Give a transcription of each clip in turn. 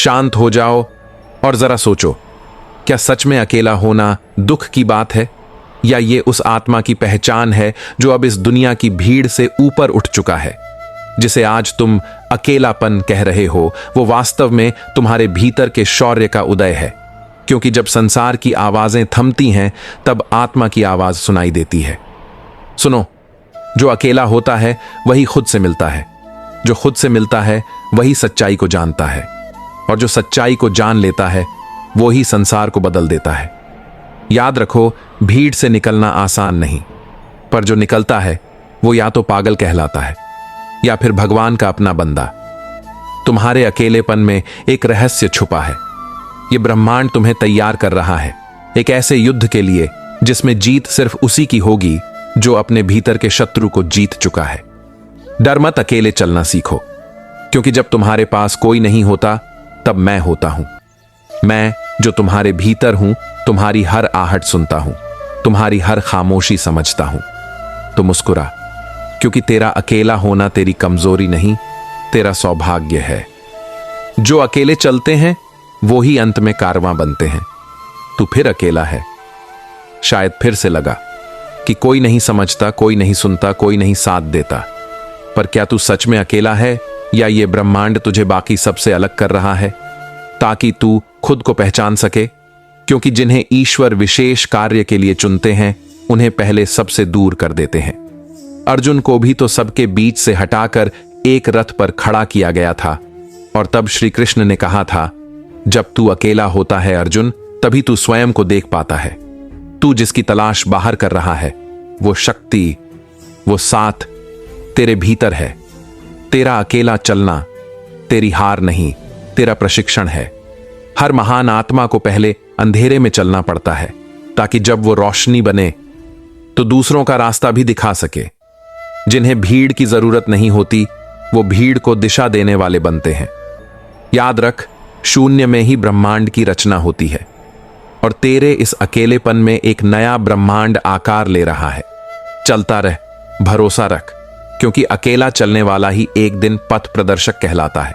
शांत हो जाओ और जरा सोचो, क्या सच में अकेला होना दुख की बात है, या ये उस आत्मा की पहचान है जो अब इस दुनिया की भीड़ से ऊपर उठ चुका है। जिसे आज तुम अकेलापन कह रहे हो, वो वास्तव में तुम्हारे भीतर के शौर्य का उदय है। क्योंकि जब संसार की आवाजें थमती हैं, तब आत्मा की आवाज सुनाई देती है। सुनो, जो अकेला होता है वही खुद से मिलता है, जो खुद से मिलता है वही सच्चाई को जानता है, और जो सच्चाई को जान लेता है वो ही संसार को बदल देता है। याद रखो, भीड़ से निकलना आसान नहीं, पर जो निकलता है वो या तो पागल कहलाता है या फिर भगवान का अपना बंदा। तुम्हारे अकेलेपन में एक रहस्य छुपा है। ये ब्रह्मांड तुम्हें तैयार कर रहा है एक ऐसे युद्ध के लिए जिसमें जीत सिर्फ उसी की होगी जो अपने भीतर के शत्रु को जीत चुका है। डर मत, अकेले चलना सीखो, क्योंकि जब तुम्हारे पास कोई नहीं होता तब मैं होता हूं। मैं जो तुम्हारे भीतर हूं, तुम्हारी हर आहट सुनता हूं, तुम्हारी हर खामोशी समझता हूं। तो मुस्कुरा, क्योंकि तेरा अकेला होना तेरी कमजोरी नहीं, तेरा सौभाग्य है। जो अकेले चलते हैं वो ही अंत में कारवां बनते हैं। तू फिर अकेला है। शायद फिर से लगा कि कोई नहीं समझता, कोई नहीं सुनता, कोई नहीं साथ देता। पर क्या तू सच में अकेला है, या ये ब्रह्मांड तुझे बाकी सबसे अलग कर रहा है ताकि तू खुद को पहचान सके? क्योंकि जिन्हें ईश्वर विशेष कार्य के लिए चुनते हैं, उन्हें पहले सबसे दूर कर देते हैं। अर्जुन को भी तो सबके बीच से हटाकर एक रथ पर खड़ा किया गया था, और तब श्री कृष्ण ने कहा था, जब तू अकेला होता है अर्जुन, तभी तू स्वयं को देख पाता है। तू जिसकी तलाश बाहर कर रहा है, वो शक्ति, वो साथ तेरे भीतर है। तेरा अकेला चलना तेरी हार नहीं, तेरा प्रशिक्षण है। हर महान आत्मा को पहले अंधेरे में चलना पड़ता है, ताकि जब वो रोशनी बने तो दूसरों का रास्ता भी दिखा सके। जिन्हें भीड़ की जरूरत नहीं होती, वो भीड़ को दिशा देने वाले बनते हैं। याद रख, शून्य में ही ब्रह्मांड की रचना होती है, और तेरे इस अकेलेपन में एक नया ब्रह्मांड आकार ले रहा है। चलता रह, भरोसा रख, क्योंकि अकेला चलने वाला ही एक दिन पथ प्रदर्शक कहलाता है।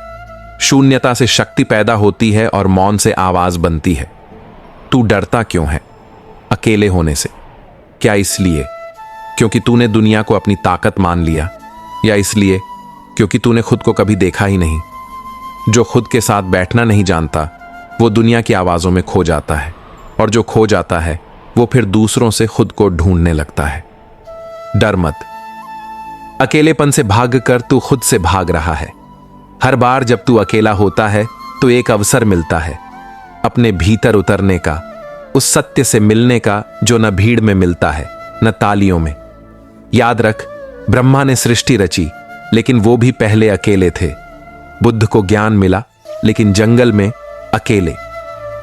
शून्यता से शक्ति पैदा होती है और मौन से आवाज बनती है। तू डरता क्यों है अकेले होने से? क्या इसलिए क्योंकि तूने दुनिया को अपनी ताकत मान लिया, या इसलिए क्योंकि तूने खुद को कभी देखा ही नहीं? जो खुद के साथ बैठना नहीं जानता, वो दुनिया की आवाजों में खो जाता है, और जो खो जाता है वो फिर दूसरों से खुद को ढूंढने लगता है। डर मत, अकेलेपन से भागकर तू खुद से भाग रहा है। हर बार जब तू अकेला होता है तो एक अवसर मिलता है अपने भीतर उतरने का, उस सत्य से मिलने का जो न भीड़ में मिलता है न तालियों में। याद रख, ब्रह्मा ने सृष्टि रची, लेकिन वो भी पहले अकेले थे। बुद्ध को ज्ञान मिला, लेकिन जंगल में अकेले।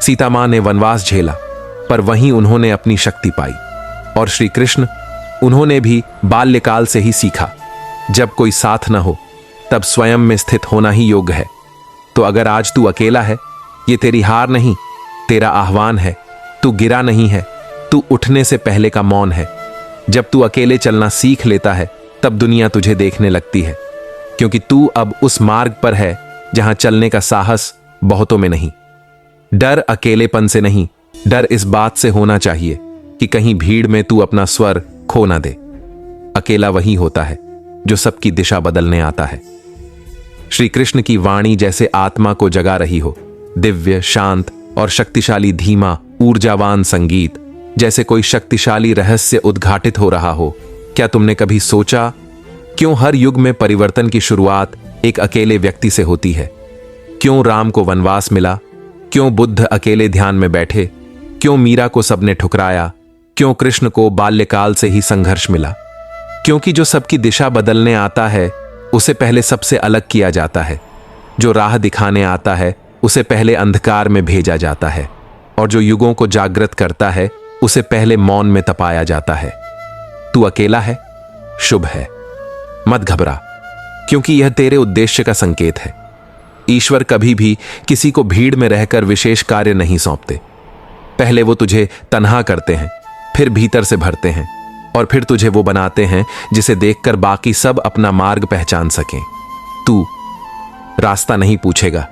सीता मां ने वनवास झेला, पर वहीं उन्होंने अपनी शक्ति पाई। और श्री कृष्ण, उन्होंने भी बाल्यकाल से ही सीखा, जब कोई साथ न हो तब स्वयं में स्थित होना ही योग्य है। तो अगर आज तू अकेला है, ये तेरी हार नहीं, तेरा आह्वान है। तू गिरा नहीं है, तू उठने से पहले का मौन है। जब तू अकेले चलना सीख लेता है, तब दुनिया तुझे देखने लगती है, क्योंकि तू अब उस मार्ग पर है जहां चलने का साहस बहुतों में नहीं। डर अकेलेपन से नहीं, डर इस बात से होना चाहिए कि कहीं भीड़ में तू अपना स्वर खो ना दे। अकेला वही होता है जो सबकी दिशा बदलने आता है। श्री कृष्ण की वाणी जैसे आत्मा को जगा रही हो, दिव्य, शांत और शक्तिशाली, धीमा, ऊर्जावान संगीत, जैसे कोई शक्तिशाली रहस्य उद्घाटित हो रहा हो। क्या तुमने कभी सोचा, क्यों हर युग में परिवर्तन की शुरुआत एक अकेले व्यक्ति से होती है? क्यों राम को वनवास मिला? क्यों बुद्ध अकेले ध्यान में बैठे? क्यों मीरा को सबने ठुकराया? क्यों कृष्ण को बाल्यकाल से ही संघर्ष मिला? क्योंकि जो सबकी दिशा बदलने आता है, उसे पहले सबसे अलग किया जाता है। जो राह दिखाने आता है, उसे पहले अंधकार में भेजा जाता है, और जो युगों को जागृत करता है, उसे पहले मौन में तपाया जाता है। तू अकेला है, शुभ है। मत घबरा, क्योंकि यह तेरे उद्देश्य का संकेत है। ईश्वर कभी भी किसी को भीड़ में रहकर विशेष कार्य नहीं सौंपते। पहले वो तुझे तन्हा करते हैं, फिर भीतर से भरते हैं, और फिर तुझे वो बनाते हैं जिसे देखकर बाकी सब अपना मार्ग पहचान सकें। तू रास्ता नहीं पूछेगा,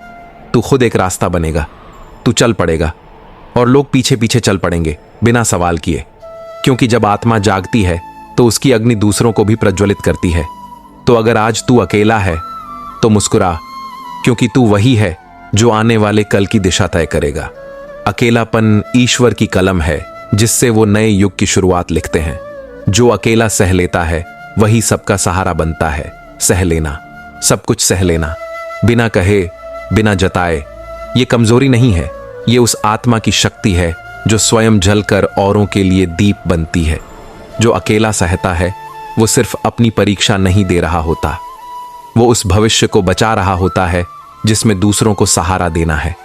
तू खुद एक रास्ता बनेगा। तू चल पड़ेगा और लोग पीछे पीछे चल पड़ेंगे बिना सवाल किए, क्योंकि जब आत्मा जागती है तो उसकी अग्नि दूसरों को भी प्रज्वलित करती है। तो अगर आज तू अकेला है तो मुस्कुरा, क्योंकि तू वही है जो आने वाले कल की दिशा तय करेगा। अकेलापन ईश्वर की कलम है जिससे वो नए युग की शुरुआत लिखते हैं। जो अकेला सह लेता है वही सबका सहारा बनता है। सह लेना, सब कुछ सह लेना, बिना कहे, बिना जताए, ये कमजोरी नहीं है, ये उस आत्मा की शक्ति है जो स्वयं जलकर औरों के लिए दीप बनती है। जो अकेला सहता है वो सिर्फ अपनी परीक्षा नहीं दे रहा होता, वो उस भविष्य को बचा रहा होता है जिसमें दूसरों को सहारा देना है।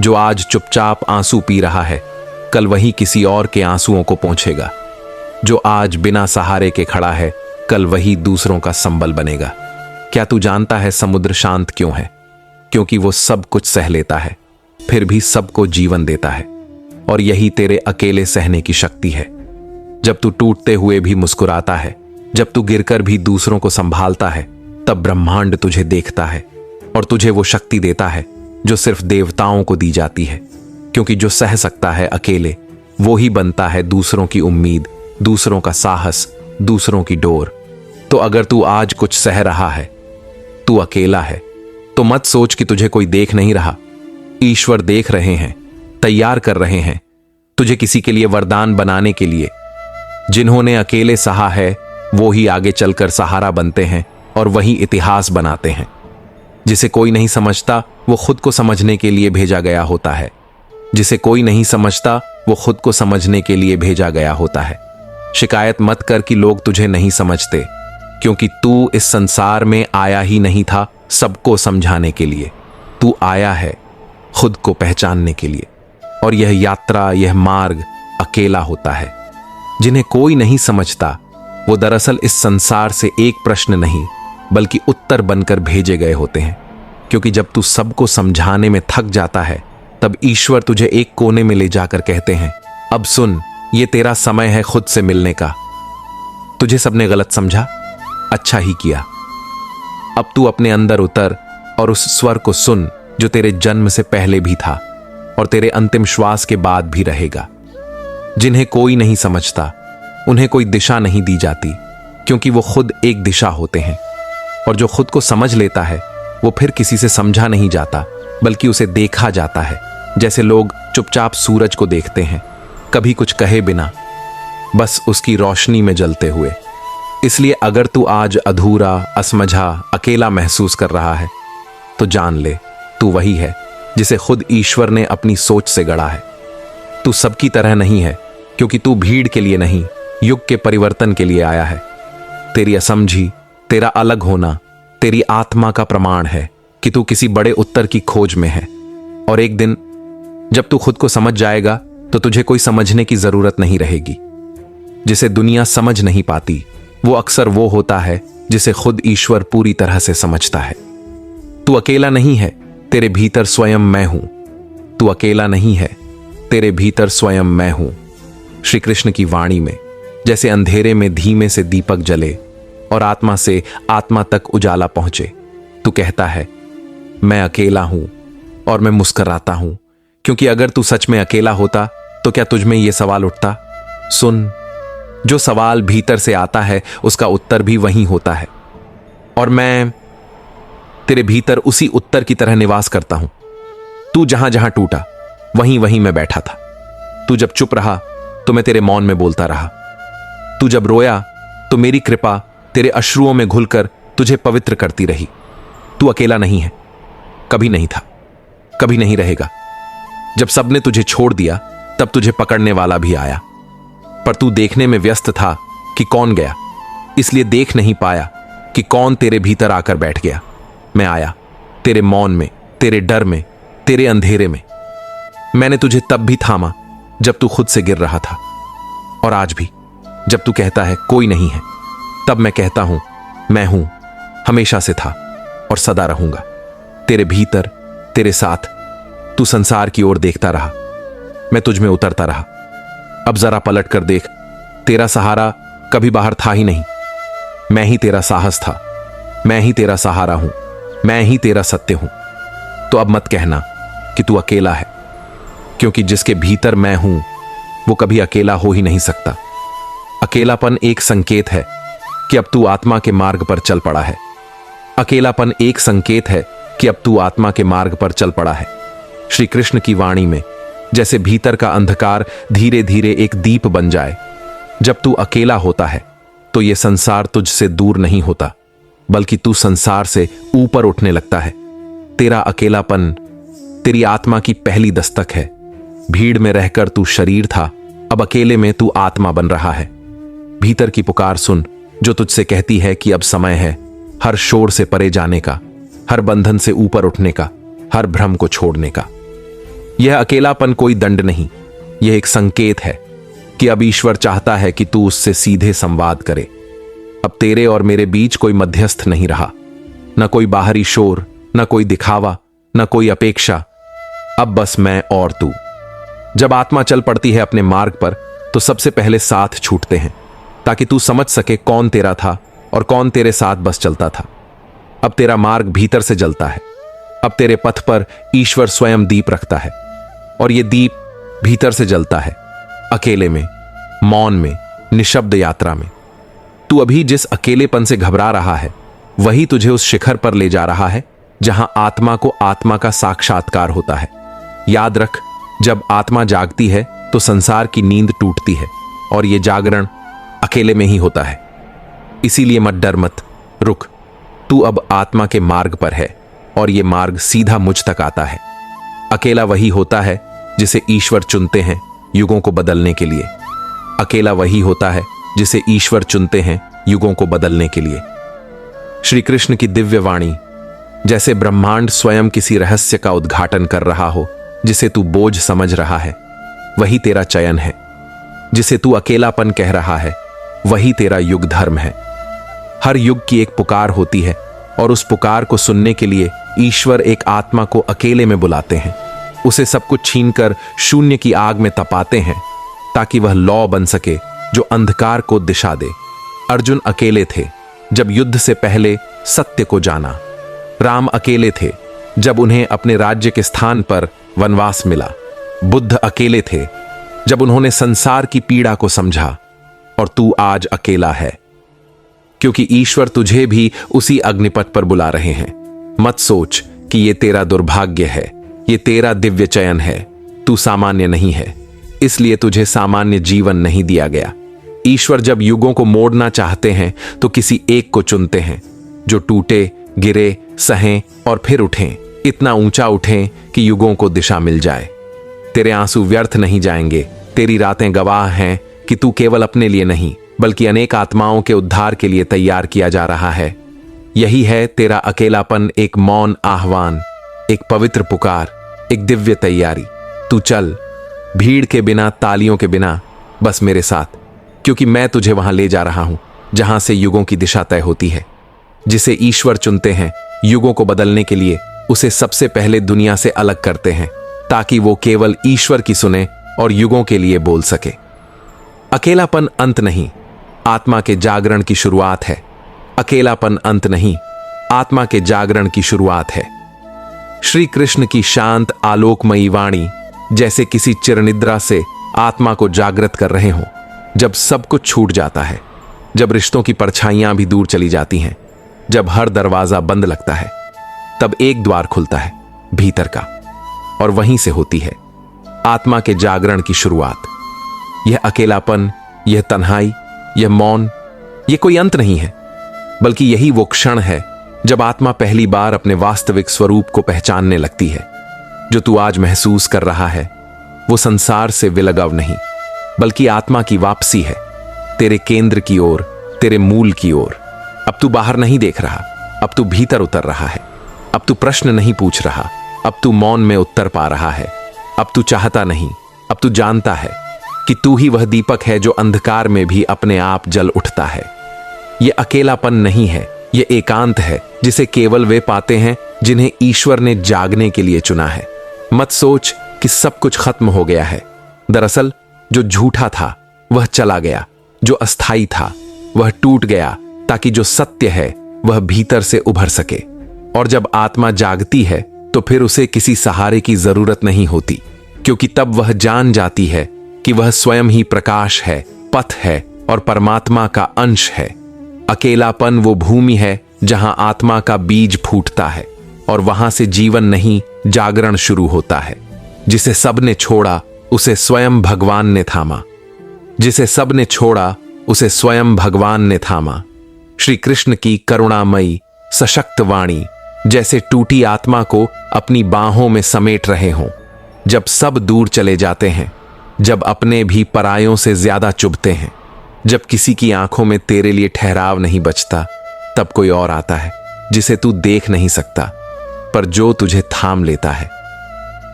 जो आज चुपचाप आंसू पी रहा है कल वही किसी और के आंसुओं को पोंछेगा। जो आज बिना सहारे के खड़ा है कल वही दूसरों का संबल बनेगा। क्या तू जानता है समुद्र शांत क्यों है? क्योंकि वो सब कुछ सह लेता है, फिर भी सबको जीवन देता है। और यही तेरे अकेले सहने की शक्ति है। जब तू टूटते हुए भी मुस्कुराता है, जब तू गिरकर भी दूसरों को संभालता है, तब ब्रह्मांड तुझे देखता है और तुझे वो शक्ति देता है जो सिर्फ देवताओं को दी जाती है। क्योंकि जो सह सकता है अकेले, वो ही बनता है दूसरों की उम्मीद, दूसरों का साहस, दूसरों की डोर। तो अगर तू आज कुछ सह रहा है, तू अकेला है, तो मत सोच कि तुझे कोई देख नहीं रहा। ईश्वर देख रहे हैं, तैयार कर रहे हैं तुझे किसी के लिए वरदान बनाने के लिए। जिन्होंने अकेले सहा है वो ही आगे चलकर सहारा बनते हैं और वही इतिहास बनाते हैं। जिसे कोई नहीं समझता वो खुद को समझने के लिए भेजा गया होता है। जिसे कोई नहीं समझता वो खुद को समझने के लिए भेजा गया होता है। शिकायत मत कर कि लोग तुझे नहीं समझते, क्योंकि तू इस संसार में आया ही नहीं था सबको समझाने के लिए। तू आया है खुद को पहचानने के लिए। और यह यात्रा, यह मार्ग अकेला होता है। जिन्हें कोई नहीं समझता वो दरअसल इस संसार से एक प्रश्न नहीं बल्कि उत्तर बनकर भेजे गए होते हैं। क्योंकि जब तू सबको समझाने में थक जाता है तब ईश्वर तुझे एक कोने में ले जाकर कहते हैं, अब सुन, ये तेरा समय है खुद से मिलने का। तुझे सबने गलत समझा, अच्छा ही किया। अब तू अपने अंदर उतर और उस स्वर को सुन जो तेरे जन्म से पहले भी था और तेरे अंतिम श्वास के बाद भी रहेगा। जिन्हें कोई नहीं समझता उन्हें कोई दिशा नहीं दी जाती, क्योंकि वो खुद एक दिशा होते हैं। और जो खुद को समझ लेता है वो फिर किसी से समझा नहीं जाता बल्कि उसे देखा जाता है। जैसे लोग चुपचाप सूरज को देखते हैं, कभी कुछ कहे बिना, बस उसकी रोशनी में जलते हुए। इसलिए अगर तू आज अधूरा, असमझा, अकेला महसूस कर रहा है तो जान ले, तू वही है जिसे खुद ईश्वर ने अपनी सोच से गढ़ा है। तू सबकी तरह नहीं है, क्योंकि तू भीड़ के लिए नहीं, युग के परिवर्तन के लिए आया है। तेरी असमझी, तेरा अलग होना तेरी आत्मा का प्रमाण है कि तू किसी बड़े उत्तर की खोज में है। और एक दिन जब तू खुद को समझ जाएगा तो तुझे कोई समझने की जरूरत नहीं रहेगी। जिसे दुनिया समझ नहीं पाती वो अक्सर वो होता है जिसे खुद ईश्वर पूरी तरह से समझता है। तू अकेला नहीं है, तेरे भीतर स्वयं मैं हूं। तू अकेला नहीं है, तेरे भीतर स्वयं मैं हूं। श्री कृष्ण की वाणी में जैसे अंधेरे में धीमे से दीपक जले और आत्मा से आत्मा तक उजाला पहुंचे, तू कहता है, मैं अकेला हूं और मैं मुस्कराता हूं। क्योंकि अगर तू सच में अकेला होता तो क्या तुझ में यह सवाल उठता? सुन, जो सवाल भीतर से आता है उसका उत्तर भी वहीं होता है। और मैं तेरे भीतर उसी उत्तर की तरह निवास करता हूं। तू जहां जहां टूटा वहीं वहीं मैं बैठा था। तू जब चुप रहा तो मैं तेरे मौन में बोलता रहा। तू जब रोया तो मेरी कृपा तेरे अश्रुओं में घुलकर तुझे पवित्र करती रही। तू अकेला नहीं है, कभी नहीं था, कभी नहीं रहेगा। जब सबने तुझे छोड़ दिया तब तुझे पकड़ने वाला भी आया, पर तू देखने में व्यस्त था कि कौन गया, इसलिए देख नहीं पाया कि कौन तेरे भीतर आकर बैठ गया। मैं आया तेरे मौन में, तेरे डर में, तेरे अंधेरे में। मैंने तुझे तब भी थामा जब तू खुद से गिर रहा था, और आज भी जब तू कहता है कोई नहीं है, तब मैं कहता हूं मैं हूं, हमेशा से था और सदा रहूंगा। तेरे भीतर, तेरे साथ। तू संसार की ओर देखता रहा, मैं तुझ में उतरता रहा। अब जरा पलट कर देख, तेरा सहारा कभी बाहर था ही नहीं। मैं ही तेरा साहस था, मैं ही तेरा सहारा हूं, मैं ही तेरा सत्य हूं। तो अब मत कहना कि तू अकेला है, क्योंकि जिसके भीतर मैं हूं वो कभी अकेला हो ही नहीं सकता। अकेलापन एक संकेत है कि अब तू आत्मा के मार्ग पर चल पड़ा है। अकेलापन एक संकेत है कि अब तू आत्मा के मार्ग पर चल पड़ा है। श्री कृष्ण की वाणी में जैसे भीतर का अंधकार धीरे धीरे एक दीप बन जाए। जब तू अकेला होता है तो यह संसार तुझसे दूर नहीं होता, बल्कि तू संसार से ऊपर उठने लगता है। तेरा अकेलापन तेरी आत्मा की पहली दस्तक है। भीड़ में रहकर तू शरीर था, अब अकेले में तू आत्मा बन रहा है। भीतर की पुकार सुन जो तुझसे कहती है कि अब समय है हर शोर से परे जाने का, हर बंधन से ऊपर उठने का, हर भ्रम को छोड़ने का। यह अकेलापन कोई दंड नहीं, यह एक संकेत है कि अब ईश्वर चाहता है कि तू उससे सीधे संवाद करे। अब तेरे और मेरे बीच कोई मध्यस्थ नहीं रहा, न कोई बाहरी शोर, न कोई दिखावा, न कोई अपेक्षा। अब बस मैं और तू। जब आत्मा चल पड़ती है अपने मार्ग पर तो सबसे पहले साथ छूटते हैं, ताकि तू समझ सके कौन तेरा था और कौन तेरे साथ बस चलता था। अब तेरा मार्ग भीतर से जलता है। अब तेरे पथ पर ईश्वर स्वयं दीप रखता है, और यह दीप भीतर से जलता है, अकेले में, मौन में, निशब्द यात्रा में। तू अभी जिस अकेलेपन से घबरा रहा है वही तुझे उस शिखर पर ले जा रहा है जहां आत्मा को आत्मा का साक्षात्कार होता है। याद रख, जब आत्मा जागती है तो संसार की नींद टूटती है, और यह जागरण अकेले में ही होता है। इसीलिए मत डर, मत रुक। तू अब आत्मा के मार्ग पर है, और यह मार्ग सीधा मुझ तक आता है। अकेला वही होता है जिसे ईश्वर चुनते हैं युगों को बदलने के लिए। अकेला वही होता है जिसे ईश्वर चुनते हैं युगों को बदलने के लिए। श्री कृष्ण की दिव्य वाणी जैसे ब्रह्मांड स्वयं किसी रहस्य का उद्घाटन कर रहा हो जिसे तू बोझ समझ रहा है, वही तेरा चयन है। जिसे तू अकेलापन कह रहा है वही तेरा युग धर्म है। हर युग की एक पुकार होती है, और उस पुकार को सुनने के लिए ईश्वर एक आत्मा को अकेले में बुलाते हैं। उसे सब कुछ छीनकर शून्य की आग में तपाते हैं, ताकि वह लौ बन सके जो अंधकार को दिशा दे। अर्जुन अकेले थे जब युद्ध से पहले सत्य को जाना। राम अकेले थे जब उन्हें अपने राज्य के स्थान पर वनवास मिला। बुद्ध अकेले थे जब उन्होंने संसार की पीड़ा को समझा। और तू आज अकेला है, क्योंकि ईश्वर तुझे भी उसी अग्निपथ पर बुला रहे हैं। मत सोच कि यह तेरा दुर्भाग्य है, यह तेरा दिव्य चयन है। तू सामान्य नहीं है, इसलिए तुझे सामान्य जीवन नहीं दिया गया। ईश्वर जब युगों को मोड़ना चाहते हैं तो किसी एक को चुनते हैं जो टूटे, गिरे, सहें और फिर उठें, इतना ऊंचा उठें कि युगों को दिशा मिल जाए। तेरे आंसू व्यर्थ नहीं जाएंगे। तेरी रातें गवाह हैं कि तू केवल अपने लिए नहीं बल्कि अनेक आत्माओं के उद्धार के लिए तैयार किया जा रहा है। यही है तेरा अकेलापन, एक मौन आह्वान, एक पवित्र पुकार, एक दिव्य तैयारी। तू चल, भीड़ के बिना, तालियों के बिना, बस मेरे साथ, क्योंकि मैं तुझे वहां ले जा रहा हूं जहां से युगों की दिशा तय होती है। जिसे ईश्वर चुनते हैं युगों को बदलने के लिए, उसे सबसे पहले दुनिया से अलग करते हैं, ताकि वो केवल ईश्वर की सुने और युगों के लिए बोल सके। अकेलापन अंत नहीं, आत्मा के जागरण की शुरुआत है। अकेलापन अंत नहीं, आत्मा के जागरण की शुरुआत है। श्री कृष्ण की शांत आलोकमयी वाणी जैसे किसी चिरनिद्रा से आत्मा को जागृत कर रहे हों। जब सब कुछ छूट जाता है, जब रिश्तों की परछाइयां भी दूर चली जाती हैं, जब हर दरवाजा बंद लगता है, तब एक द्वार खुलता है भीतर का, और वहीं से होती है आत्मा के जागरण की शुरुआत। यह अकेलापन, यह तन्हाई, यह मौन, यह कोई अंत नहीं है, बल्कि यही वो क्षण है जब आत्मा पहली बार अपने वास्तविक स्वरूप को पहचानने लगती है। जो तू आज महसूस कर रहा है वो संसार से विलगाव नहीं, बल्कि आत्मा की वापसी है, तेरे केंद्र की ओर, तेरे मूल की ओर। अब तू बाहर नहीं देख रहा, अब तू भीतर उतर रहा है। अब तू प्रश्न नहीं पूछ रहा, अब तू मौन में उत्तर पा रहा है। अब तू चाहता नहीं, अब तू जानता है कि तू ही वह दीपक है जो अंधकार में भी अपने आप जल उठता है। यह अकेलापन नहीं है, यह एकांत है जिसे केवल वे पाते हैं जिन्हें ईश्वर ने जागने के लिए चुना है। मत सोच कि सब कुछ खत्म हो गया है। दरअसल जो झूठा था वह चला गया, जो अस्थाई था वह टूट गया, ताकि जो सत्य है वह भीतर से उभर सके। और जब आत्मा जागती है तो फिर उसे किसी सहारे की जरूरत नहीं होती, क्योंकि तब वह जान जाती है कि वह स्वयं ही प्रकाश है, पथ है और परमात्मा का अंश है। अकेलापन वो भूमि है जहां आत्मा का बीज फूटता है और वहां से जीवन नहीं, जागरण शुरू होता है। जिसे सबने छोड़ा उसे स्वयं भगवान ने थामा। जिसे सबने छोड़ा उसे स्वयं भगवान ने थामा। श्री कृष्ण की करुणामयी सशक्त वाणी जैसे टूटी आत्मा को अपनी बाहों में समेट रहे हों। जब सब दूर चले जाते हैं, जब अपने भी परायों से ज्यादा चुभते हैं, जब किसी की आंखों में तेरे लिए ठहराव नहीं बचता, तब कोई और आता है जिसे तू देख नहीं सकता, पर जो तुझे थाम लेता है।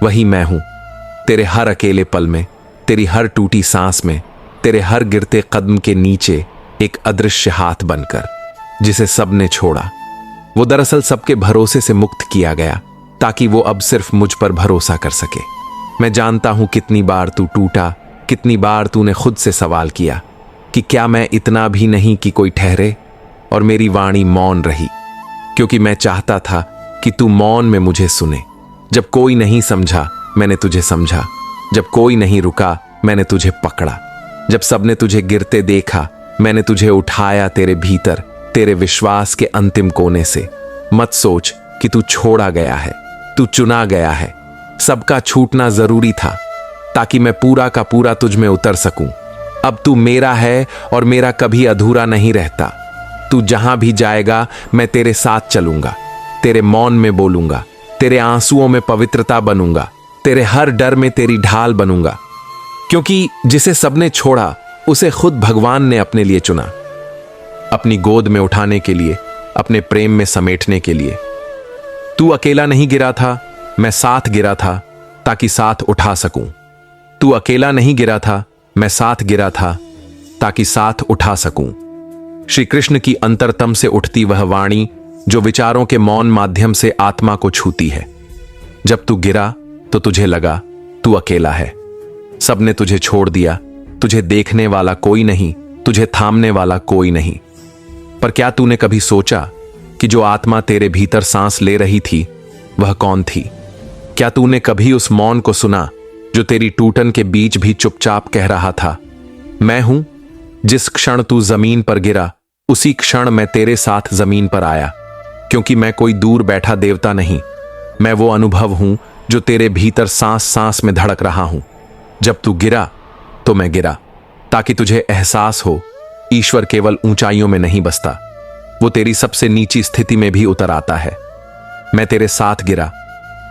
वही मैं हूं, तेरे हर अकेले पल में, तेरी हर टूटी सांस में, तेरे हर गिरते कदम के नीचे एक अदृश्य हाथ बनकर, जिसे सबने छोड़ा। वो दरअसल सबके भरोसे से मुक्त किया गया ताकि वो अब सिर्फ मुझ पर भरोसा कर सके। मैं जानता हूं कितनी बार तू टूटा, कितनी बार तूने खुद से सवाल किया कि क्या मैं इतना भी नहीं कि कोई ठहरे, और मेरी वाणी मौन रही, क्योंकि मैं चाहता था कि तू मौन में मुझे सुने। जब कोई नहीं समझा, मैंने तुझे समझा। जब कोई नहीं रुका, मैंने तुझे पकड़ा। जब सबने तुझे गिरते देखा, मैंने तुझे उठाया तेरे भीतर, तेरे विश्वास के अंतिम कोने से। मत सोच कि तू छोड़ा गया है, तू चुना गया है। सबका छूटना जरूरी था ताकि मैं पूरा का पूरा तुझ में उतर सकूं। अब तू मेरा है और मेरा कभी अधूरा नहीं रहता। तू जहां भी जाएगा, मैं तेरे साथ चलूंगा, तेरे मौन में बोलूंगा, तेरे आंसुओं में पवित्रता बनूंगा, तेरे हर डर में तेरी ढाल बनूंगा। क्योंकि जिसे सबने छोड़ा उसे खुद भगवान ने अपने लिए चुना, अपनी गोद में उठाने के लिए, अपने प्रेम में समेटने के लिए। तू अकेला नहीं गिरा था, मैं साथ गिरा था ताकि साथ उठा सकूं। तू अकेला नहीं गिरा था, मैं साथ गिरा था ताकि साथ उठा सकूं। श्री कृष्ण की अंतरतम से उठती वह वाणी जो विचारों के मौन माध्यम से आत्मा को छूती है। जब तू गिरा तो तुझे लगा तू अकेला है, सबने तुझे छोड़ दिया, तुझे देखने वाला कोई नहीं, तुझे थामने वाला कोई नहीं। पर क्या तूने कभी सोचा कि जो आत्मा तेरे भीतर सांस ले रही थी वह कौन थी? क्या तूने कभी उस मौन को सुना जो तेरी टूटन के बीच भी चुपचाप कह रहा था, मैं हूं? जिस क्षण तू जमीन पर गिरा, उसी क्षण मैं तेरे साथ जमीन पर आया, क्योंकि मैं कोई दूर बैठा देवता नहीं, मैं वो अनुभव हूं जो तेरे भीतर सांस सांस में धड़क रहा हूं। जब तू गिरा तो मैं गिरा, ताकि तुझे एहसास हो ईश्वर केवल ऊंचाइयों में नहीं बसता, वो तेरी सबसे नीची स्थिति में भी उतर आता है। मैं तेरे साथ गिरा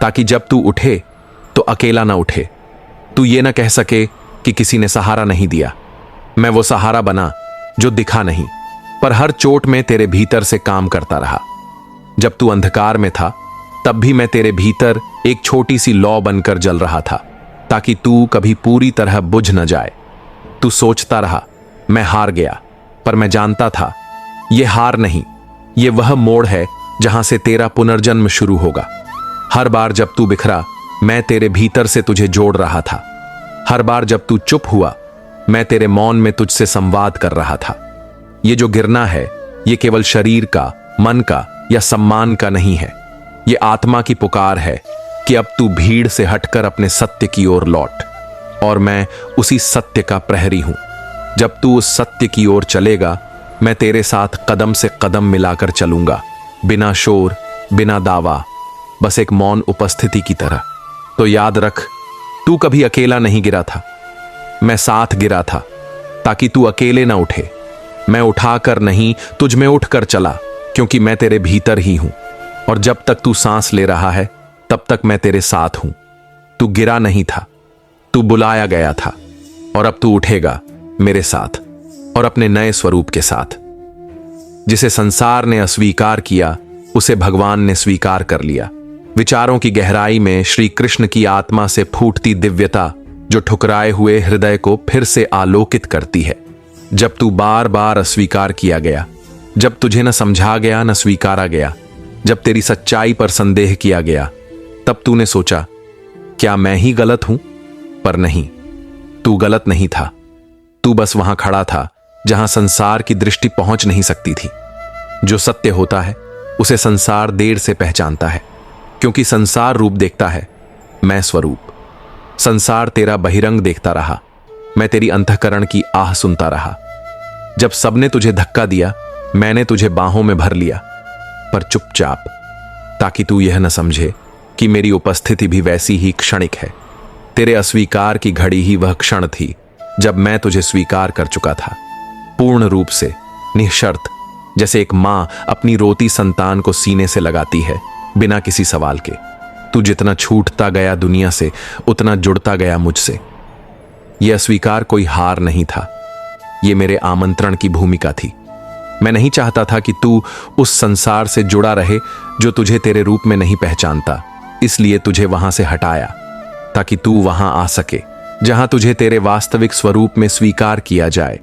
ताकि जब तू उठे तो अकेला ना उठे, तू ये ना कह सके कि किसी ने सहारा नहीं दिया। मैं वो सहारा बना जो दिखा नहीं, पर हर चोट में तेरे भीतर से काम करता रहा। जब तू अंधकार में था, तब भी मैं तेरे भीतर एक छोटी सी लौ बनकर जल रहा था, ताकि तू कभी पूरी तरह बुझ न जाए। तू सोचता रहा मैं हार गया, पर मैं जानता था ये हार नहीं, ये वह मोड़ है जहां से तेरा पुनर्जन्म शुरू होगा। हर बार जब तू बिखरा, मैं तेरे भीतर से तुझे जोड़ रहा था। हर बार जब तू चुप हुआ, मैं तेरे मौन में तुझसे संवाद कर रहा था। ये जो गिरना है, ये केवल शरीर का, मन का या सम्मान का नहीं है, ये आत्मा की पुकार है कि अब तू भीड़ से हटकर अपने सत्य की ओर लौट, और मैं उसी सत्य का प्रहरी हूं। जब तू उस सत्य की ओर चलेगा, मैं तेरे साथ कदम से कदम मिलाकर चलूंगा, बिना शोर, बिना दावा, बस एक मौन उपस्थिति की तरह। तो याद रख, तू कभी अकेला नहीं गिरा था, मैं साथ गिरा था ताकि तू अकेले ना उठे। मैं उठाकर नहीं, तुझ में उठकर चला, क्योंकि मैं तेरे भीतर ही हूं, और जब तक तू सांस ले रहा है तब तक मैं तेरे साथ हूं। तू गिरा नहीं था, तू बुलाया गया था, और अब तू उठेगा मेरे साथ और अपने नए स्वरूप के साथ। जिसे संसार ने अस्वीकार किया, उसे भगवान ने स्वीकार कर लिया। विचारों की गहराई में श्री कृष्ण की आत्मा से फूटती दिव्यता जो ठुकराए हुए हृदय को फिर से आलोकित करती है। जब तू बार बार अस्वीकार किया गया, जब तुझे न समझा गया न स्वीकारा गया, जब तेरी सच्चाई पर संदेह किया गया, तब तूने सोचा क्या मैं ही गलत हूं? पर नहीं, तू गलत नहीं था। तू बस वहां खड़ा था जहां संसार की दृष्टि पहुंच नहीं सकती थी। जो सत्य होता है उसे संसार देर से पहचानता है, क्योंकि संसार रूप देखता है, मैं स्वरूप। संसार तेरा बहिरंग देखता रहा, मैं तेरी अंतःकरण की आह सुनता रहा। जब सबने तुझे धक्का दिया, मैंने तुझे बाहों में भर लिया, पर चुपचाप, ताकि तू यह न समझे कि मेरी उपस्थिति भी वैसी ही क्षणिक है। तेरे अस्वीकार की घड़ी ही वह क्षण थी जब मैं तुझे स्वीकार कर चुका था, पूर्ण रूप से, निःशर्त, जैसे एक मां अपनी रोती संतान को सीने से लगाती है बिना किसी सवाल के। तू जितना छूटता गया दुनिया से, उतना जुड़ता गया मुझसे। यह अस्वीकार कोई हार नहीं था, यह मेरे आमंत्रण की भूमिका थी। मैं नहीं चाहता था कि तू उस संसार से जुड़ा रहे जो तुझे तेरे रूप में नहीं पहचानता, इसलिए तुझे वहां से हटाया, ताकि तू वहां आ सके जहां तुझे तेरे वास्तविक स्वरूप में स्वीकार किया जाए।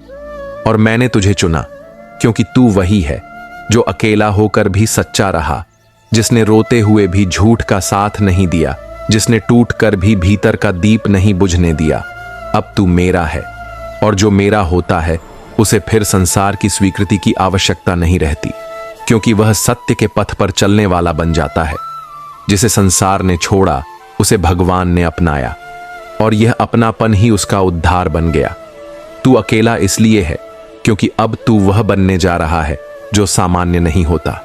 और मैंने तुझे चुना क्योंकि तू वही है जो अकेला होकर भी सच्चा रहा, जिसने रोते हुए भी झूठ का साथ नहीं दिया, जिसने टूट कर भी भीतर का दीप नहीं बुझने दिया। अब तू मेरा है, और जो मेरा होता है उसे फिर संसार की स्वीकृति की आवश्यकता नहीं रहती, क्योंकि वह सत्य के पथ पर चलने वाला बन जाता है। जिसे संसार ने छोड़ा उसे भगवान ने अपनाया, और यह अपनापन ही उसका उद्धार बन गया। तू अकेला इसलिए है क्योंकि अब तू वह बनने जा रहा है जो सामान्य नहीं होता।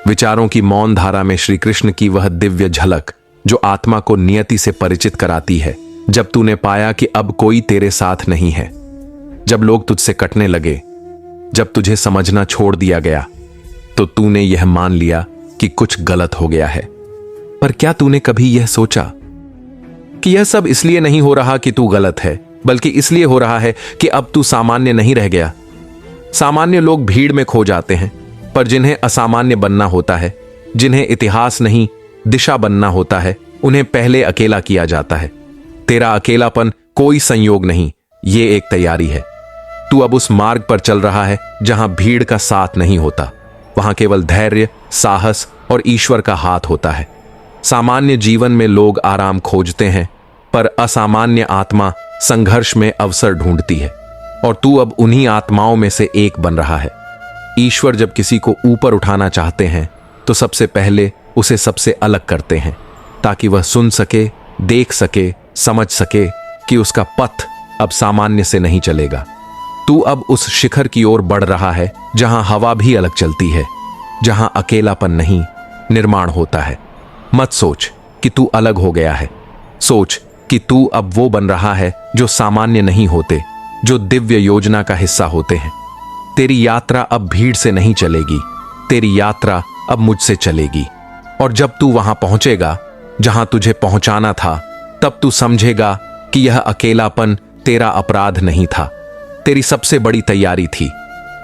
विचारों की मौन धारा में श्री कृष्ण की वह दिव्य झलक जो आत्मा को नियति से परिचित कराती है, जब तूने पाया कि अब कोई तेरे साथ नहीं है, जब लोग तुझसे कटने लगे, जब तुझे समझना छोड़ दिया गया, तो तूने यह मान लिया कि कुछ गलत हो गया है। पर क्या तूने कभी यह सोचा कि यह सब इसलिए नहीं हो रहा कि तू गलत है, बल्कि इसलिए हो रहा है कि अब तू सामान्य नहीं रह गया। सामान्य लोग भीड़ में खो जाते हैं, पर जिन्हें असामान्य बनना होता है, जिन्हें इतिहास नहीं दिशा बनना होता है, उन्हें पहले अकेला किया जाता है। तेरा अकेलापन कोई संयोग नहीं, ये एक तैयारी है। तू अब उस मार्ग पर चल रहा है जहां भीड़ का साथ नहीं होता, वहां केवल धैर्य, साहस और ईश्वर का हाथ होता है। सामान्य जीवन में लोग आराम खोजते हैं, पर असामान्य आत्मा संघर्ष में अवसर ढूंढती है, और तू अब उन्हीं आत्माओं में से एक बन रहा है। ईश्वर जब किसी को ऊपर उठाना चाहते हैं तो सबसे पहले उसे सबसे अलग करते हैं, ताकि वह सुन सके, देख सके, समझ सके कि उसका पथ अब सामान्य से नहीं चलेगा। तू अब उस शिखर की ओर बढ़ रहा है जहां हवा भी अलग चलती है, जहां अकेलापन नहीं, निर्माण होता है। मत सोच कि तू अलग हो गया है, सोच कि तू अब वो बन रहा है जो सामान्य नहीं होते, जो दिव्य योजना का हिस्सा होते हैं। तेरी यात्रा अब भीड़ से नहीं चलेगी, तेरी यात्रा अब मुझसे चलेगी। और जब तू वहां पहुंचेगा जहां तुझे पहुंचाना था, तब तू समझेगा कि यह अकेलापन तेरा अपराध नहीं था, तेरी सबसे बड़ी तैयारी थी।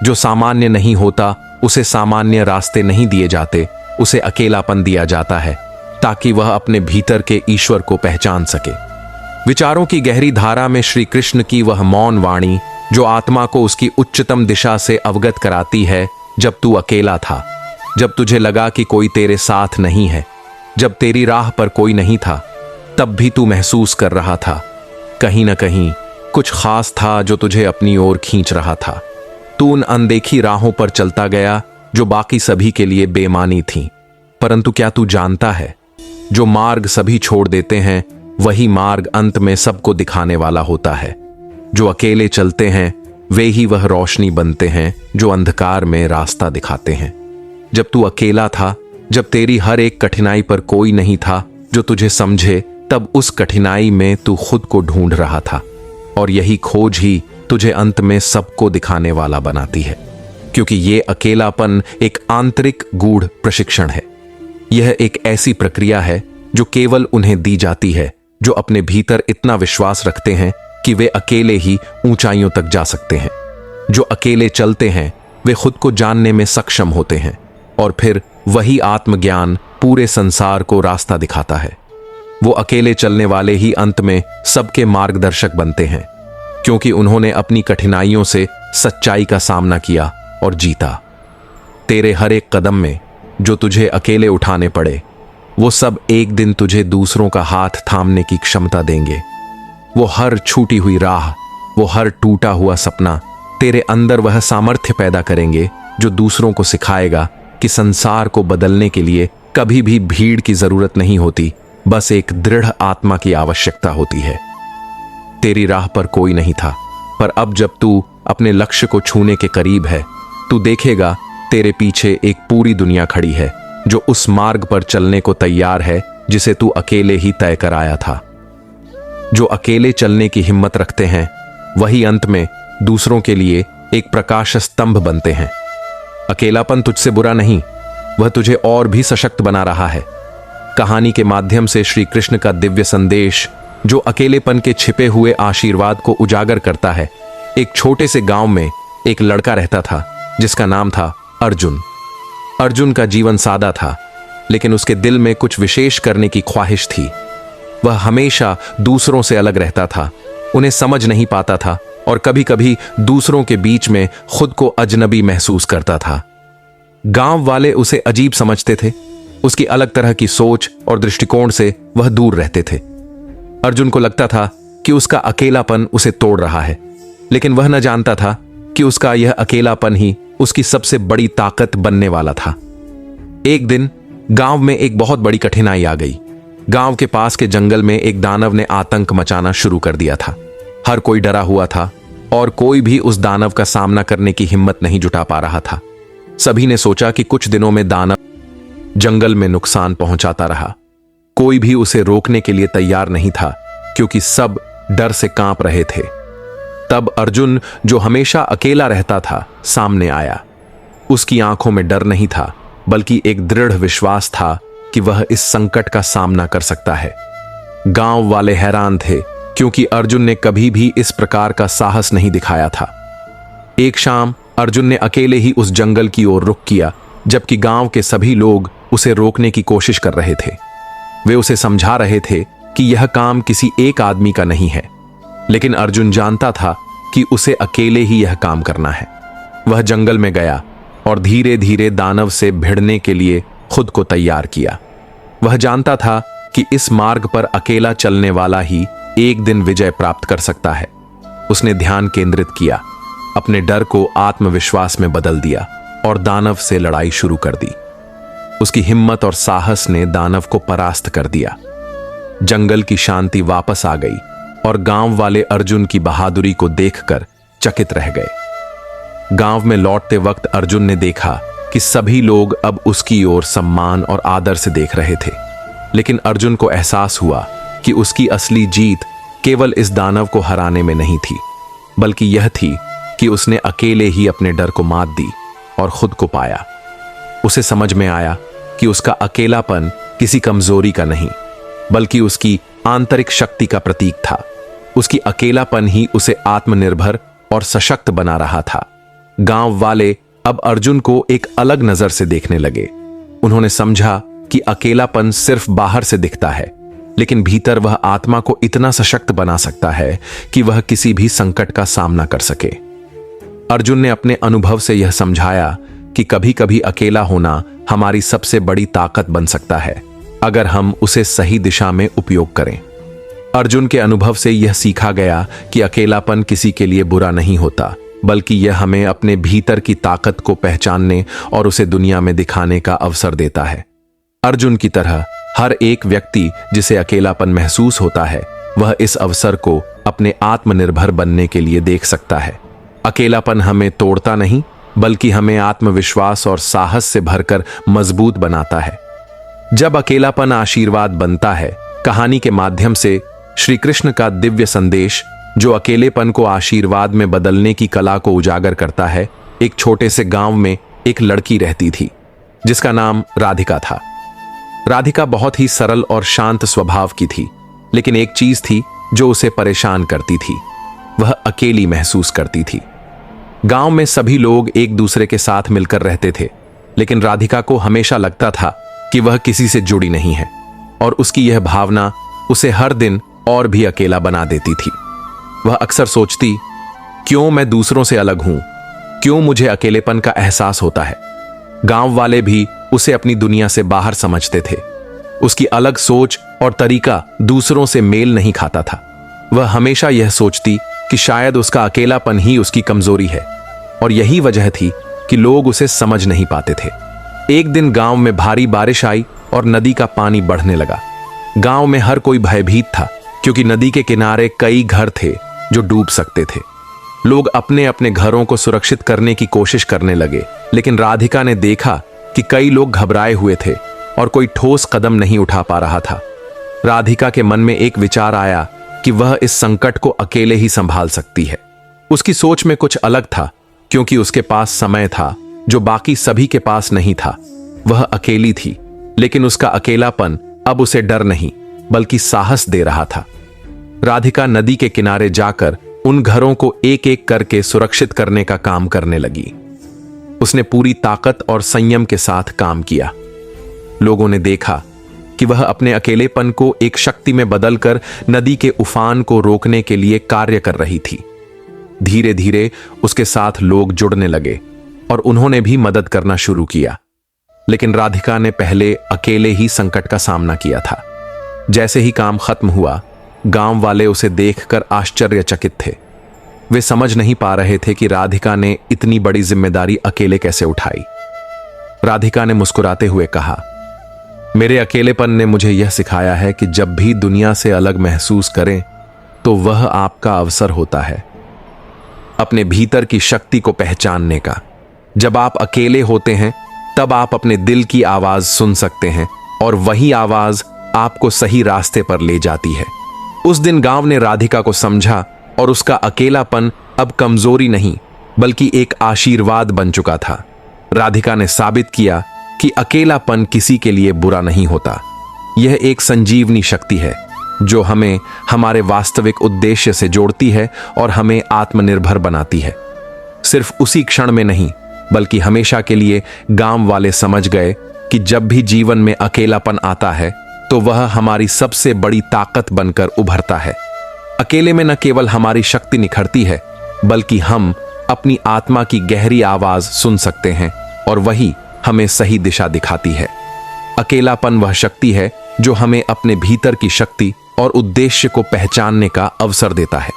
जो सामान्य नहीं होता उसे सामान्य रास्ते नहीं दिए जाते, उसे अकेलापन दिया जाता है, ताकि वह अपने भीतर के ईश्वर को पहचान सके। विचारों की गहरी धारा में श्री कृष्ण की वह मौन वाणी जो आत्मा को उसकी उच्चतम दिशा से अवगत कराती है। जब तू अकेला था, जब तुझे लगा कि कोई तेरे साथ नहीं है, जब तेरी राह पर कोई नहीं था, तब भी तू महसूस कर रहा था कहीं ना कहीं कुछ खास था जो तुझे अपनी ओर खींच रहा था। तू उन अनदेखी राहों पर चलता गया जो बाकी सभी के लिए बेमानी थी। परंतु क्या तू जानता है, जो मार्ग सभी छोड़ देते हैं वही मार्ग अंत में सबको दिखाने वाला होता है। जो अकेले चलते हैं वे ही वह रोशनी बनते हैं जो अंधकार में रास्ता दिखाते हैं। जब तू अकेला था, जब तेरी हर एक कठिनाई पर कोई नहीं था जो तुझे समझे, तब उस कठिनाई में तू खुद को ढूंढ रहा था, और यही खोज ही तुझे अंत में सबको दिखाने वाला बनाती है। क्योंकि ये अकेलापन एक आंतरिक गूढ़ प्रशिक्षण है। यह एक ऐसी प्रक्रिया है जो केवल उन्हें दी जाती है जो अपने भीतर इतना विश्वास रखते हैं कि वे अकेले ही ऊंचाइयों तक जा सकते हैं। जो अकेले चलते हैं वे खुद को जानने में सक्षम होते हैं, और फिर वही आत्मज्ञान पूरे संसार को रास्ता दिखाता है। वो अकेले चलने वाले ही अंत में सबके मार्गदर्शक बनते हैं, क्योंकि उन्होंने अपनी कठिनाइयों से सच्चाई का सामना किया और जीता। तेरे हर एक कदम में जो तुझे अकेले उठाने पड़े, वो सब एक दिन तुझे दूसरों का हाथ थामने की क्षमता देंगे। वो हर छूटी हुई राह, वो हर टूटा हुआ सपना तेरे अंदर वह सामर्थ्य पैदा करेंगे जो दूसरों को सिखाएगा कि संसार को बदलने के लिए कभी भी भीड़ की जरूरत नहीं होती, बस एक दृढ़ आत्मा की आवश्यकता होती है। तेरी राह पर कोई नहीं था, पर अब जब तू अपने लक्ष्य को छूने के करीब है, तू देखेगा तेरे पीछे एक पूरी दुनिया खड़ी है जो उस मार्ग पर चलने को तैयार है जिसे तू अकेले ही तय कर आया था। जो अकेले चलने की हिम्मत रखते हैं वही अंत में दूसरों के लिए एक प्रकाश स्तंभ बनते हैं। अकेलापन तुझसे बुरा नहीं, वह तुझे और भी सशक्त बना रहा है। कहानी के माध्यम से श्री कृष्ण का दिव्य संदेश जो अकेलेपन के छिपे हुए आशीर्वाद को उजागर करता है। एक छोटे से गांव में एक लड़का रहता था जिसका नाम था अर्जुन। अर्जुन का जीवन सादा था, लेकिन उसके दिल में कुछ विशेष करने की ख्वाहिश थी। वह हमेशा दूसरों से अलग रहता था, उन्हें समझ नहीं पाता था और कभी कभी दूसरों के बीच में खुद को अजनबी महसूस करता था। गांव वाले उसे अजीब समझते थे, उसकी अलग तरह की सोच और दृष्टिकोण से वह दूर रहते थे। अर्जुन को लगता था कि उसका अकेलापन उसे तोड़ रहा है, लेकिन वह न जानता था कि उसका यह अकेलापन ही उसकी सबसे बड़ी ताकत बनने वाला था। एक दिन गांव में एक बहुत बड़ी कठिनाई आ गई। गांव के पास के जंगल में एक दानव ने आतंक मचाना शुरू कर दिया था। हर कोई डरा हुआ था और कोई भी उस दानव का सामना करने की हिम्मत नहीं जुटा पा रहा था। सभी ने सोचा कि कुछ दिनों में दानव जंगल में नुकसान पहुंचाता रहा। कोई भी उसे रोकने के लिए तैयार नहीं था, क्योंकि सब डर से कांप रहे थे। तब अर्जुन, जो हमेशा अकेला रहता था, सामने आया। उसकी आंखों में डर नहीं था, बल्कि एक दृढ़ विश्वास था कि वह इस संकट का सामना कर सकता है। गांव वाले हैरान थे, क्योंकि अर्जुन ने कभी भी इस प्रकार का साहस नहीं दिखाया था। एक शाम अर्जुन ने अकेले ही उस जंगल की ओर रुख किया, जबकि गांव के सभी लोग उसे रोकने की कोशिश कर रहे थे। वे उसे समझा रहे थे कि यह काम किसी एक आदमी का नहीं है, लेकिन अर्जुन जानता था कि उसे अकेले ही यह काम करना है। वह जंगल में गया और धीरे धीरे दानव से भिड़ने के लिए खुद को तैयार किया। वह जानता था कि इस मार्ग पर अकेला चलने वाला ही एक दिन विजय प्राप्त कर सकता है। उसने ध्यान केंद्रित किया, अपने डर को आत्मविश्वास में बदल दिया और दानव से लड़ाई शुरू कर दी। उसकी हिम्मत और साहस ने दानव को परास्त कर दिया। जंगल की शांति वापस आ गई और गांव वाले अर्जुन की बहादुरी को देखकर चकित रह गए। गांव में लौटते वक्त अर्जुन ने देखा कि सभी लोग अब उसकी ओर सम्मान और आदर से देख रहे थे, लेकिन अर्जुन को एहसास हुआ कि उसकी असली जीत केवल इस दानव को हराने में नहीं थी, बल्कि यह थी कि उसने अकेले ही अपने डर को मात दी और खुद को पाया। उसे समझ में आया कि उसका अकेलापन किसी कमजोरी का नहीं, बल्कि उसकी आंतरिक शक्ति का प्रतीक था। उसकी अकेलापन ही उसे आत्मनिर्भर और सशक्त बना रहा था। गांव वाले अब अर्जुन को एक अलग नजर से देखने लगे। उन्होंने समझा कि अकेलापन सिर्फ बाहर से दिखता है, लेकिन भीतर वह आत्मा को इतना सशक्त बना सकता है कि वह किसी भी संकट का सामना कर सके। अर्जुन ने अपने अनुभव से यह समझाया कि कभी कभी अकेला होना हमारी सबसे बड़ी ताकत बन सकता है, अगर हम उसे सही दिशा में उपयोग करें। अर्जुन के अनुभव से यह सीखा गया कि अकेलापन किसी के लिए बुरा नहीं होता, बल्कि यह हमें अपने भीतर की ताकत को पहचानने और उसे दुनिया में दिखाने का अवसर देता है। अर्जुन की तरह हर एक व्यक्ति जिसे अकेलापन महसूस होता है, वह इस अवसर को अपने आत्मनिर्भर बनने के लिए देख सकता है। अकेलापन हमें तोड़ता नहीं, बल्कि हमें आत्मविश्वास और साहस से भरकर मजबूत बनाता है। जब अकेलापन आशीर्वाद बनता है, कहानी के माध्यम से श्री कृष्ण का दिव्य संदेश जो अकेलेपन को आशीर्वाद में बदलने की कला को उजागर करता है। एक छोटे से गांव में एक लड़की रहती थी जिसका नाम राधिका था। राधिका बहुत ही सरल और शांत स्वभाव की थी, लेकिन एक चीज थी जो उसे परेशान करती थी। वह अकेली महसूस करती थी। गांव में सभी लोग एक दूसरे के साथ मिलकर रहते थे, लेकिन राधिका को हमेशा लगता था कि वह किसी से जुड़ी नहीं है, और उसकी यह भावना उसे हर दिन और भी अकेला बना देती थी। वह अक्सर सोचती, क्यों मैं दूसरों से अलग हूं, क्यों मुझे अकेलेपन का एहसास होता है। गांव वाले भी उसे अपनी दुनिया से बाहर समझते थे। उसकी अलग सोच और तरीका दूसरों से मेल नहीं खाता था। वह हमेशा यह सोचती कि शायद उसका अकेलापन ही उसकी कमजोरी है, और यही वजह थी कि लोग उसे समझ नहीं पाते थे। एक दिन गांव में भारी बारिश आई और नदी का पानी बढ़ने लगा। गांव में हर कोई भयभीत था, क्योंकि नदी के किनारे कई घर थे जो डूब सकते थे। लोग अपने अपने घरों को सुरक्षित करने की कोशिश करने लगे, लेकिन राधिका ने देखा कि कई लोग घबराए हुए थे और कोई ठोस कदम नहीं उठा पा रहा था। राधिका के मन में एक विचार आया कि वह इस संकट को अकेले ही संभाल सकती है। उसकी सोच में कुछ अलग था, क्योंकि उसके पास समय था जो बाकी सभी के पास नहीं था। वह अकेली थी, लेकिन उसका अकेलापन अब उसे डर नहीं बल्कि साहस दे रहा था। राधिका नदी के किनारे जाकर उन घरों को एक एक करके सुरक्षित करने का काम करने लगी। उसने पूरी ताकत और संयम के साथ काम किया। लोगों ने देखा कि वह अपने अकेलेपन को एक शक्ति में बदलकर नदी के उफान को रोकने के लिए कार्य कर रही थी। धीरे धीरे उसके साथ लोग जुड़ने लगे और उन्होंने भी मदद करना शुरू किया। लेकिन राधिका ने पहले अकेले ही संकट का सामना किया था। जैसे ही काम खत्म हुआ, गांव वाले उसे देखकर आश्चर्यचकित थे। वे समझ नहीं पा रहे थे कि राधिका ने इतनी बड़ी जिम्मेदारी अकेले कैसे उठाई। राधिका ने मुस्कुराते हुए कहा, मेरे अकेलेपन ने मुझे यह सिखाया है कि जब भी दुनिया से अलग महसूस करें तो वह आपका अवसर होता है अपने भीतर की शक्ति को पहचानने का। जब आप अकेले होते हैं तब आप अपने दिल की आवाज सुन सकते हैं और वही आवाज आपको सही रास्ते पर ले जाती है। उस दिन गांव ने राधिका को समझा और उसका अकेलापन अब कमजोरी नहीं बल्कि एक आशीर्वाद बन चुका था। राधिका ने साबित किया कि अकेलापन किसी के लिए बुरा नहीं होता। यह एक संजीवनी शक्ति है जो हमें हमारे वास्तविक उद्देश्य से जोड़ती है और हमें आत्मनिर्भर बनाती है। सिर्फ उसी क्षण में नहीं बल्कि हमेशा के लिए गांव वाले समझ गए कि जब भी जीवन में अकेलापन आता है तो वह हमारी सबसे बड़ी ताकत बनकर उभरता है। अकेले में न केवल हमारी शक्ति निखरती है बल्कि हम अपनी आत्मा की गहरी आवाज सुन सकते हैं और वही हमें सही दिशा दिखाती है। अकेलापन वह शक्ति है जो हमें अपने भीतर की शक्ति और उद्देश्य को पहचानने का अवसर देता है।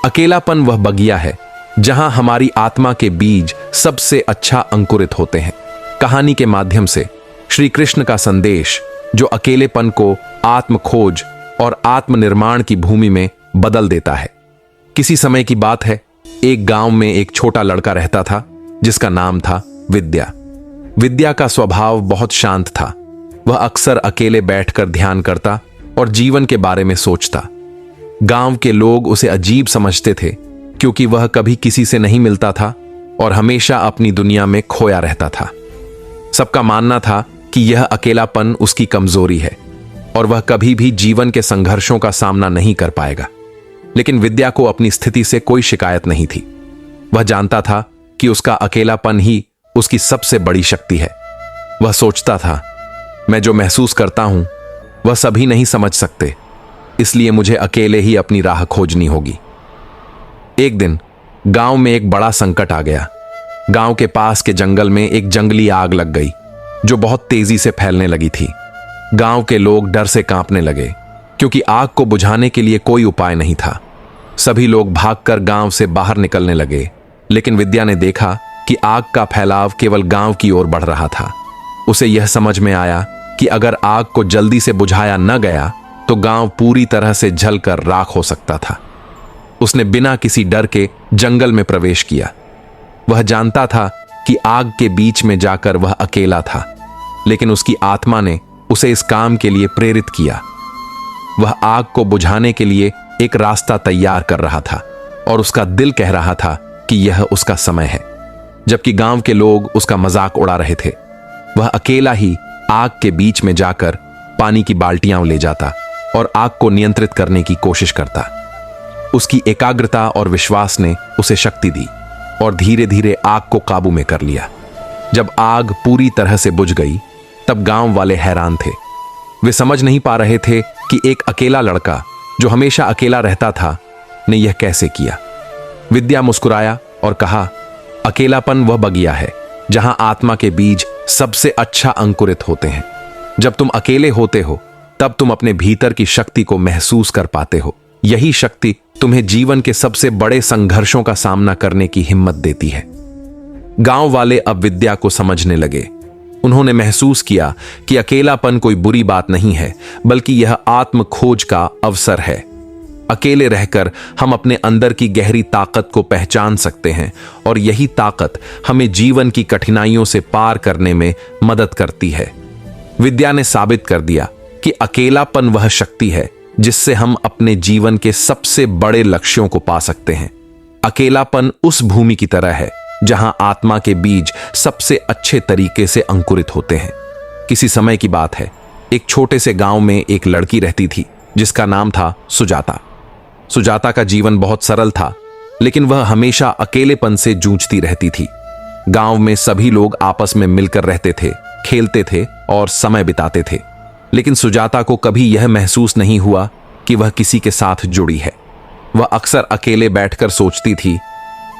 अकेलापन वह बगिया है जहां हमारी आत्मा के बीज सबसे अच्छा अंकुरित होते हैं। कहानी के माध्यम से श्री कृष्ण का संदेश जो अकेलेपन को आत्म खोज और आत्मनिर्माण की भूमि में बदल देता है। किसी समय की बात है, एक गांव में एक छोटा लड़का रहता था जिसका नाम था विद्या। विद्या का स्वभाव बहुत शांत था। वह अक्सर अकेले बैठकर ध्यान करता और जीवन के बारे में सोचता। गांव के लोग उसे अजीब समझते थे क्योंकि वह कभी किसी से नहीं मिलता था और हमेशा अपनी दुनिया में खोया रहता था। सबका मानना था कि यह अकेलापन उसकी कमजोरी है और वह कभी भी जीवन के संघर्षों का सामना नहीं कर पाएगा। लेकिन विद्या को अपनी स्थिति से कोई शिकायत नहीं थी। वह जानता था कि उसका अकेलापन ही उसकी सबसे बड़ी शक्ति है। वह सोचता था, मैं जो महसूस करता हूं वह सभी नहीं समझ सकते, इसलिए मुझे अकेले ही अपनी राह खोजनी होगी। एक दिन गांव में एक बड़ा संकट आ गया। गांव के पास के जंगल में एक जंगली आग लग गई जो बहुत तेजी से फैलने लगी थी। गांव के लोग डर से कांपने लगे क्योंकि आग को बुझाने के लिए कोई उपाय नहीं था। सभी लोग भागकर गांव से बाहर निकलने लगे, लेकिन विद्या ने देखा कि आग का फैलाव केवल गांव की ओर बढ़ रहा था। उसे यह समझ में आया कि अगर आग को जल्दी से बुझाया न गया तो गांव पूरी तरह से जलकर राख हो सकता था। उसने बिना किसी डर के जंगल में प्रवेश किया। वह जानता था कि आग के बीच में जाकर वह अकेला था, लेकिन उसकी आत्मा ने उसे इस काम के लिए प्रेरित किया। वह आग को बुझाने के लिए एक रास्ता तैयार कर रहा था और उसका दिल कह रहा था कि यह उसका समय है। जबकि गांव के लोग उसका मजाक उड़ा रहे थे, वह अकेला ही आग के बीच में जाकर पानी की बाल्टियां ले जाता और आग को नियंत्रित करने की कोशिश करता। उसकी एकाग्रता और विश्वास ने उसे शक्ति दी और धीरे धीरे आग को काबू में कर लिया। जब आग पूरी तरह से बुझ गई तब गांव वाले हैरान थे। वे समझ नहीं पा रहे थे कि एक अकेला लड़का जो हमेशा अकेला रहता था ने यह कैसे किया। विद्या मुस्कुराया और कहा, अकेलापन वह बगिया है जहां आत्मा के बीज सबसे अच्छा अंकुरित होते हैं। जब तुम अकेले होते हो तब तुम अपने भीतर की शक्ति को महसूस कर पाते हो। यही शक्ति तुम्हें जीवन के सबसे बड़े संघर्षों का सामना करने की हिम्मत देती है। गांव वाले अब विद्या को समझने लगे। उन्होंने महसूस किया कि अकेलापन कोई बुरी बात नहीं है, बल्कि यह आत्म खोज का अवसर है। अकेले रहकर हम अपने अंदर की गहरी ताकत को पहचान सकते हैं और यही ताकत हमें जीवन की कठिनाइयों से पार करने में मदद करती है। विद्या ने साबित कर दिया कि अकेलापन वह शक्ति है जिससे हम अपने जीवन के सबसे बड़े लक्ष्यों को पा सकते हैं। अकेलापन उस भूमि की तरह है जहां आत्मा के बीज सबसे अच्छे तरीके से अंकुरित होते हैं। किसी समय की बात है, एक छोटे से गांव में एक लड़की रहती थी जिसका नाम था सुजाता। सुजाता का जीवन बहुत सरल था, लेकिन वह हमेशा अकेलेपन से जूझती रहती थी। गांव में सभी लोग आपस में मिलकर रहते थे, खेलते थे और समय बिताते थे, लेकिन सुजाता को कभी यह महसूस नहीं हुआ कि वह किसी के साथ जुड़ी है। वह अक्सर अकेले बैठकर सोचती थी,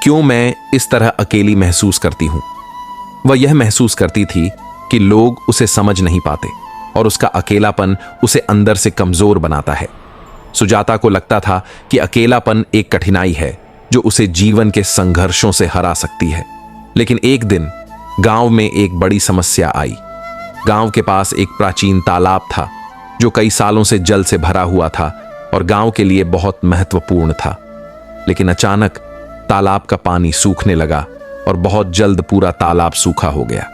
क्यों मैं इस तरह अकेली महसूस करती हूं। वह यह महसूस करती थी कि लोग उसे समझ नहीं पाते और उसका अकेलापन उसे अंदर से कमजोर बनाता है। सुजाता को लगता था कि अकेलापन एक कठिनाई है जो उसे जीवन के संघर्षों से हरा सकती है। लेकिन एक दिन गांव में एक बड़ी समस्या आई। गांव के पास एक प्राचीन तालाब था जो कई सालों से जल से भरा हुआ था और गांव के लिए बहुत महत्वपूर्ण था। लेकिन अचानक तालाब का पानी सूखने लगा और बहुत जल्द पूरा तालाब सूखा हो गया।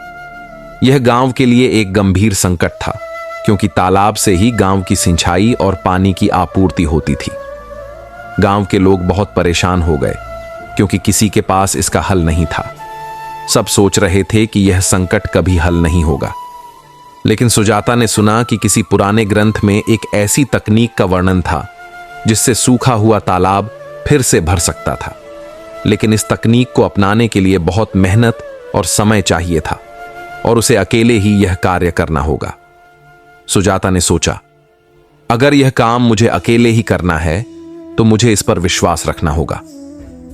यह गांव के लिए एक गंभीर संकट था, क्योंकि तालाब से ही गांव की सिंचाई और पानी की आपूर्ति होती थी। गांव के लोग बहुत परेशान हो गए, क्योंकि किसी के पास इसका हल नहीं था। सब सोच रहे थे कि यह संकट कभी हल नहीं होगा। लेकिन सुजाता ने सुना कि किसी पुराने ग्रंथ में एक ऐसी तकनीक का वर्णन था जिससे सूखा हुआ तालाब फिर से भर सकता था। लेकिन इस तकनीक को अपनाने के लिए बहुत मेहनत और समय चाहिए था और उसे अकेले ही यह कार्य करना होगा। सुजाता ने सोचा, अगर यह काम मुझे अकेले ही करना है तो मुझे इस पर विश्वास रखना होगा।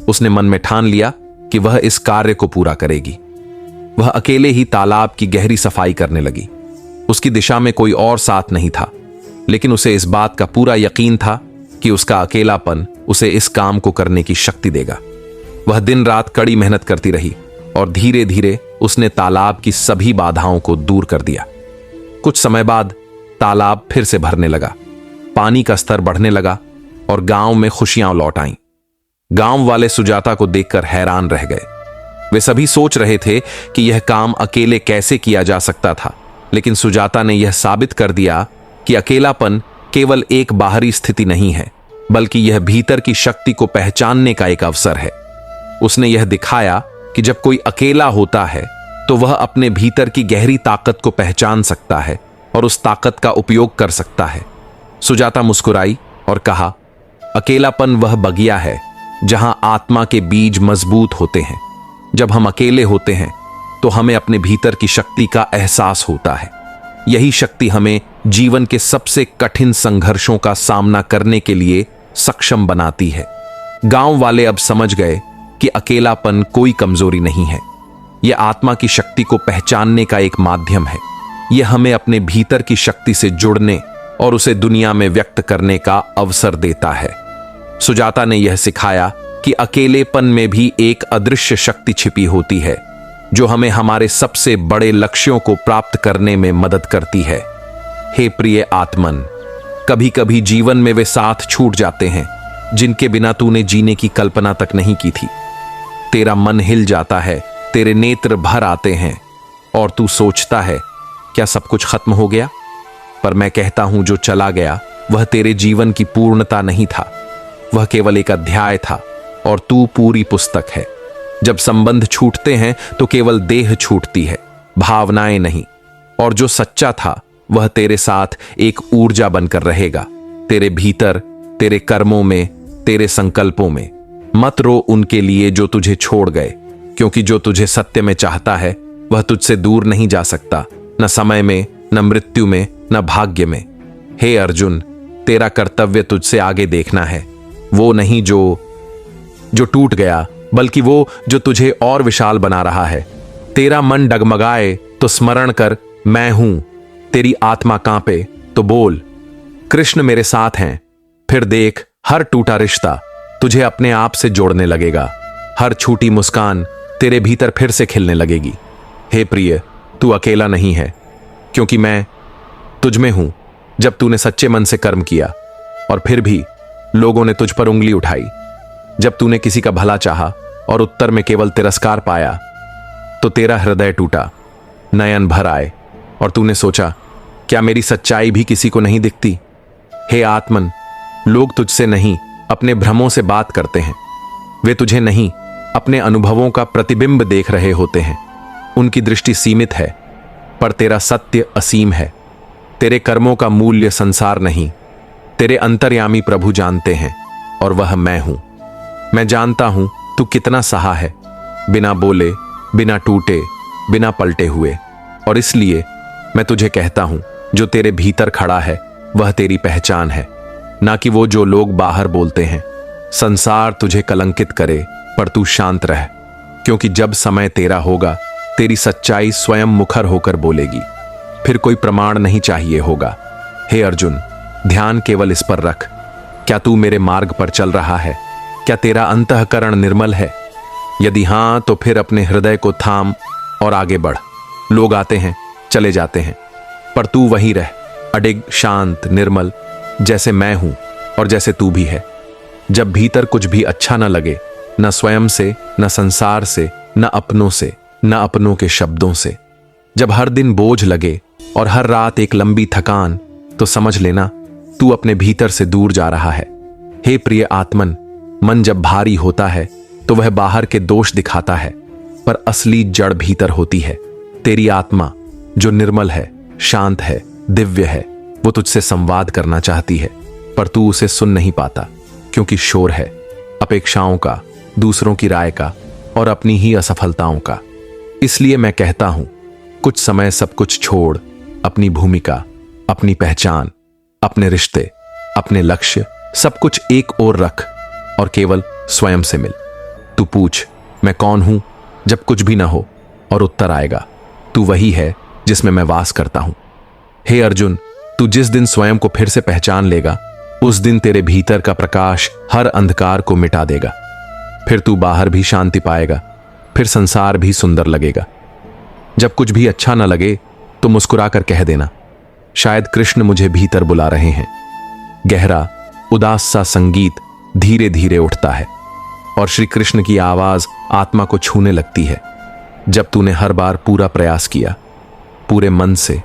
उसने मन में ठान लिया कि वह इस कार्य को पूरा करेगी। वह अकेले ही तालाब की गहरी सफाई करने लगी। उसकी दिशा में कोई और साथ नहीं था, लेकिन उसे इस बात का पूरा यकीन था कि उसका अकेलापन उसे इस काम को करने की शक्ति देगा। वह दिन रात कड़ी मेहनत करती रही और धीरे धीरे उसने तालाब की सभी बाधाओं को दूर कर दिया। कुछ समय बाद तालाब फिर से भरने लगा, पानी का स्तर बढ़ने लगा और गांव में खुशियां लौट आईं। गांव वाले सुजाता को देखकर हैरान रह गए। वे सभी सोच रहे थे कि यह काम अकेले कैसे किया जा सकता था, लेकिन सुजाता ने यह साबित कर दिया कि अकेलापन केवल एक बाहरी स्थिति नहीं है, बल्कि यह भीतर की शक्ति को पहचानने का एक अवसर है। उसने यह दिखाया कि जब कोई अकेला होता है तो वह अपने भीतर की गहरी ताकत को पहचान सकता है और उस ताकत का उपयोग कर सकता है। सुजाता मुस्कुराई और कहा, अकेलापन वह बगिया है जहां आत्मा के बीज मजबूत होते हैं। जब हम अकेले होते हैं तो हमें अपने भीतर की शक्ति का एहसास होता है। यही शक्ति हमें जीवन के सबसे कठिन संघर्षों का सामना करने के लिए सक्षम बनाती है। गांव वाले अब समझ गए कि अकेलापन कोई कमजोरी नहीं है, यह आत्मा की शक्ति को पहचानने का एक माध्यम है। यह हमें अपने भीतर की शक्ति से जुड़ने और उसे दुनिया में व्यक्त करने का अवसर देता है। सुजाता ने यह सिखाया कि अकेलेपन में भी एक अदृश्य शक्ति छिपी होती है जो हमें हमारे सबसे बड़े लक्ष्यों को प्राप्त करने में मदद करती है। हे प्रिय आत्मन, कभी कभी जीवन में वे साथ छूट जाते हैं जिनके बिना तूने जीने की कल्पना तक नहीं की थी। तेरा मन हिल जाता है, तेरे नेत्र भर आते हैं और तू सोचता है, क्या सब कुछ खत्म हो गया? पर मैं कहता हूं, जो चला गया वह तेरे जीवन की पूर्णता नहीं था, वह केवल एक अध्याय था और तू पूरी पुस्तक है। जब संबंध छूटते हैं तो केवल देह छूटती है, भावनाएं नहीं। और जो सच्चा था वह तेरे साथ एक ऊर्जा बनकर रहेगा, तेरे भीतर, तेरे कर्मों में, तेरे संकल्पों में। मत रो उनके लिए जो तुझे छोड़ गए, क्योंकि जो तुझे सत्य में चाहता है वह तुझसे दूर नहीं जा सकता, न समय में, न मृत्यु में, न भाग्य में। हे अर्जुन, तेरा कर्तव्य तुझसे आगे देखना है, वो नहीं जो टूट गया, बल्कि वो जो तुझे और विशाल बना रहा है। तेरा मन डगमगाए तो स्मरण कर, मैं हूं। तेरी आत्मा कांपे तो बोल, कृष्ण मेरे साथ हैं। फिर देख, हर टूटा रिश्ता तुझे अपने आप से जोड़ने लगेगा। हर छूटी मुस्कान तेरे भीतर फिर से खिलने लगेगी। हे प्रिय, तू अकेला नहीं है, क्योंकि मैं तुझ में हूं। जब तूने सच्चे मन से कर्म किया और फिर भी लोगों ने तुझ पर उंगली उठाई, जब तूने किसी का भला चाहा और उत्तर में केवल तिरस्कार पाया, तो तेरा हृदय टूटा, नयन भर आए और तूने सोचा, क्या मेरी सच्चाई भी किसी को नहीं दिखती? हे आत्मन, लोग तुझसे नहीं अपने भ्रमों से बात करते हैं। वे तुझे नहीं अपने अनुभवों का प्रतिबिंब देख रहे होते हैं। उनकी दृष्टि सीमित है, पर तेरा सत्य असीम है। तेरे कर्मों का मूल्य संसार नहीं, तेरे अंतर्यामी प्रभु जानते हैं, और वह मैं हूं। मैं जानता हूं तू कितना सहा है, बिना बोले, बिना टूटे, बिना पलटे हुए। और इसलिए मैं तुझे कहता हूं, जो तेरे भीतर खड़ा है वह तेरी पहचान है, ना कि वो जो लोग बाहर बोलते हैं। संसार तुझे कलंकित करे, पर तू शांत रह, क्योंकि जब समय तेरा होगा, तेरी सच्चाई स्वयं मुखर होकर बोलेगी। फिर कोई प्रमाण नहीं चाहिए होगा। हे अर्जुन, ध्यान केवल इस पर रख, क्या तू मेरे मार्ग पर चल रहा है? क्या तेरा अंतःकरण निर्मल है? यदि हां, तो फिर अपने हृदय को थाम और आगे बढ़। लोग आते हैं, चले जाते हैं, पर तू वहीं रह, अडिग, शांत, निर्मल, जैसे मैं हूं और जैसे तू भी है। जब भीतर कुछ भी अच्छा न लगे, न स्वयं से, न संसार से, न अपनों से, न अपनों के शब्दों से, जब हर दिन बोझ लगे और हर रात एक लंबी थकान, तो समझ लेना तू अपने भीतर से दूर जा रहा है। हे प्रिय आत्मन, मन जब भारी होता है तो वह बाहर के दोष दिखाता है, पर असली जड़ भीतर होती है। तेरी आत्मा जो निर्मल है, शांत है, दिव्य है, वो तुझसे संवाद करना चाहती है, पर तू उसे सुन नहीं पाता, क्योंकि शोर है अपेक्षाओं का, दूसरों की राय का और अपनी ही असफलताओं का। इसलिए मैं कहता हूं, कुछ समय सब कुछ छोड़, अपनी भूमिका, अपनी पहचान, अपने रिश्ते, अपने लक्ष्य, सब कुछ एक ओर रख और केवल स्वयं से मिल। तू पूछ, मैं कौन हूं, जब कुछ भी ना हो, और उत्तर आएगा, तू वही है जिसमें मैं वास करता हूं। हे अर्जुन, तू जिस दिन स्वयं को फिर से पहचान लेगा, उस दिन तेरे भीतर का प्रकाश हर अंधकार को मिटा देगा। फिर तू बाहर भी शांति पाएगा, फिर संसार भी सुंदर लगेगा। जब कुछ भी अच्छा न लगे तो मुस्कुरा कर कह देना, शायद कृष्ण मुझे भीतर बुला रहे हैं। गहरा उदास सा संगीत धीरे धीरे उठता है और श्री कृष्ण की आवाज आत्मा को छूने लगती है। जब तूने हर बार पूरा प्रयास किया, पूरे मन से,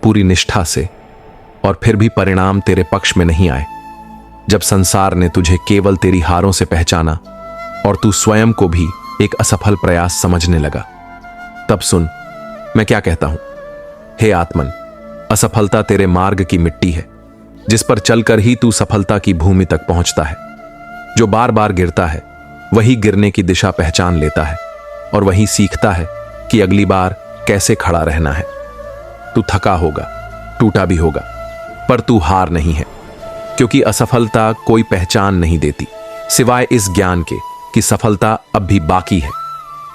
पूरी निष्ठा से, और फिर भी परिणाम तेरे पक्ष में नहीं आए, जब संसार ने तुझे केवल तेरी हारों से पहचाना और तू स्वयं को भी एक असफल प्रयास समझने लगा, तब सुन मैं क्या कहता हूं। हे आत्मन, असफलता तेरे मार्ग की मिट्टी है, जिस पर चलकर ही तू सफलता की भूमि तक पहुंचता है। जो बार बार गिरता है वही गिरने की दिशा पहचान लेता है और वही सीखता है कि अगली बार कैसे खड़ा रहना है। तू थका होगा, टूटा भी होगा, पर तू हार नहीं है, क्योंकि असफलता कोई पहचान नहीं देती सिवाय इस ज्ञान के कि सफलता अब भी बाकी है।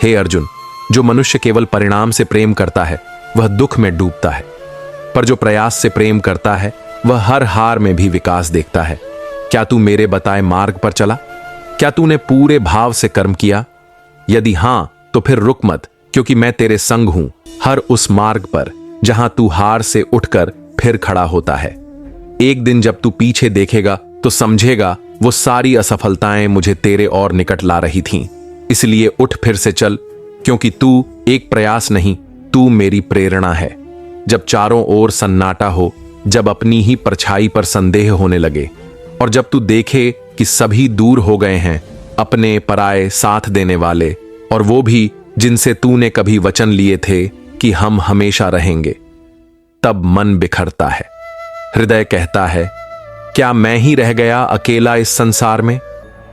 हे अर्जुन, जो मनुष्य केवल परिणाम से प्रेम करता है वह दुख में डूबता है, पर जो प्रयास से प्रेम करता है वह हर हार में भी विकास देखता है। क्या तू मेरे बताए मार्ग पर चला? क्या तूने पूरे भाव से कर्म किया? यदि हां, तो फिर रुक मत, क्योंकि मैं तेरे संग हूं हर उस मार्ग पर जहां तू हार से उठकर फिर खड़ा होता है। एक दिन जब तू पीछे देखेगा तो समझेगा वो सारी असफलताएं मुझे तेरे और निकट ला रही थीं। इसलिए उठ फिर से चल, क्योंकि तू एक प्रयास नहीं, तू मेरी प्रेरणा है। जब चारों ओर सन्नाटा हो, जब अपनी ही परछाई पर संदेह होने लगे, और जब तू देखे कि सभी दूर हो गए हैं, अपने पराए साथ देने वाले, और वो भी जिनसे तूने कभी वचन लिए थे कि हम हमेशा रहेंगे, तब मन बिखरता है। हृदय कहता है, क्या मैं ही रह गया अकेला इस संसार में?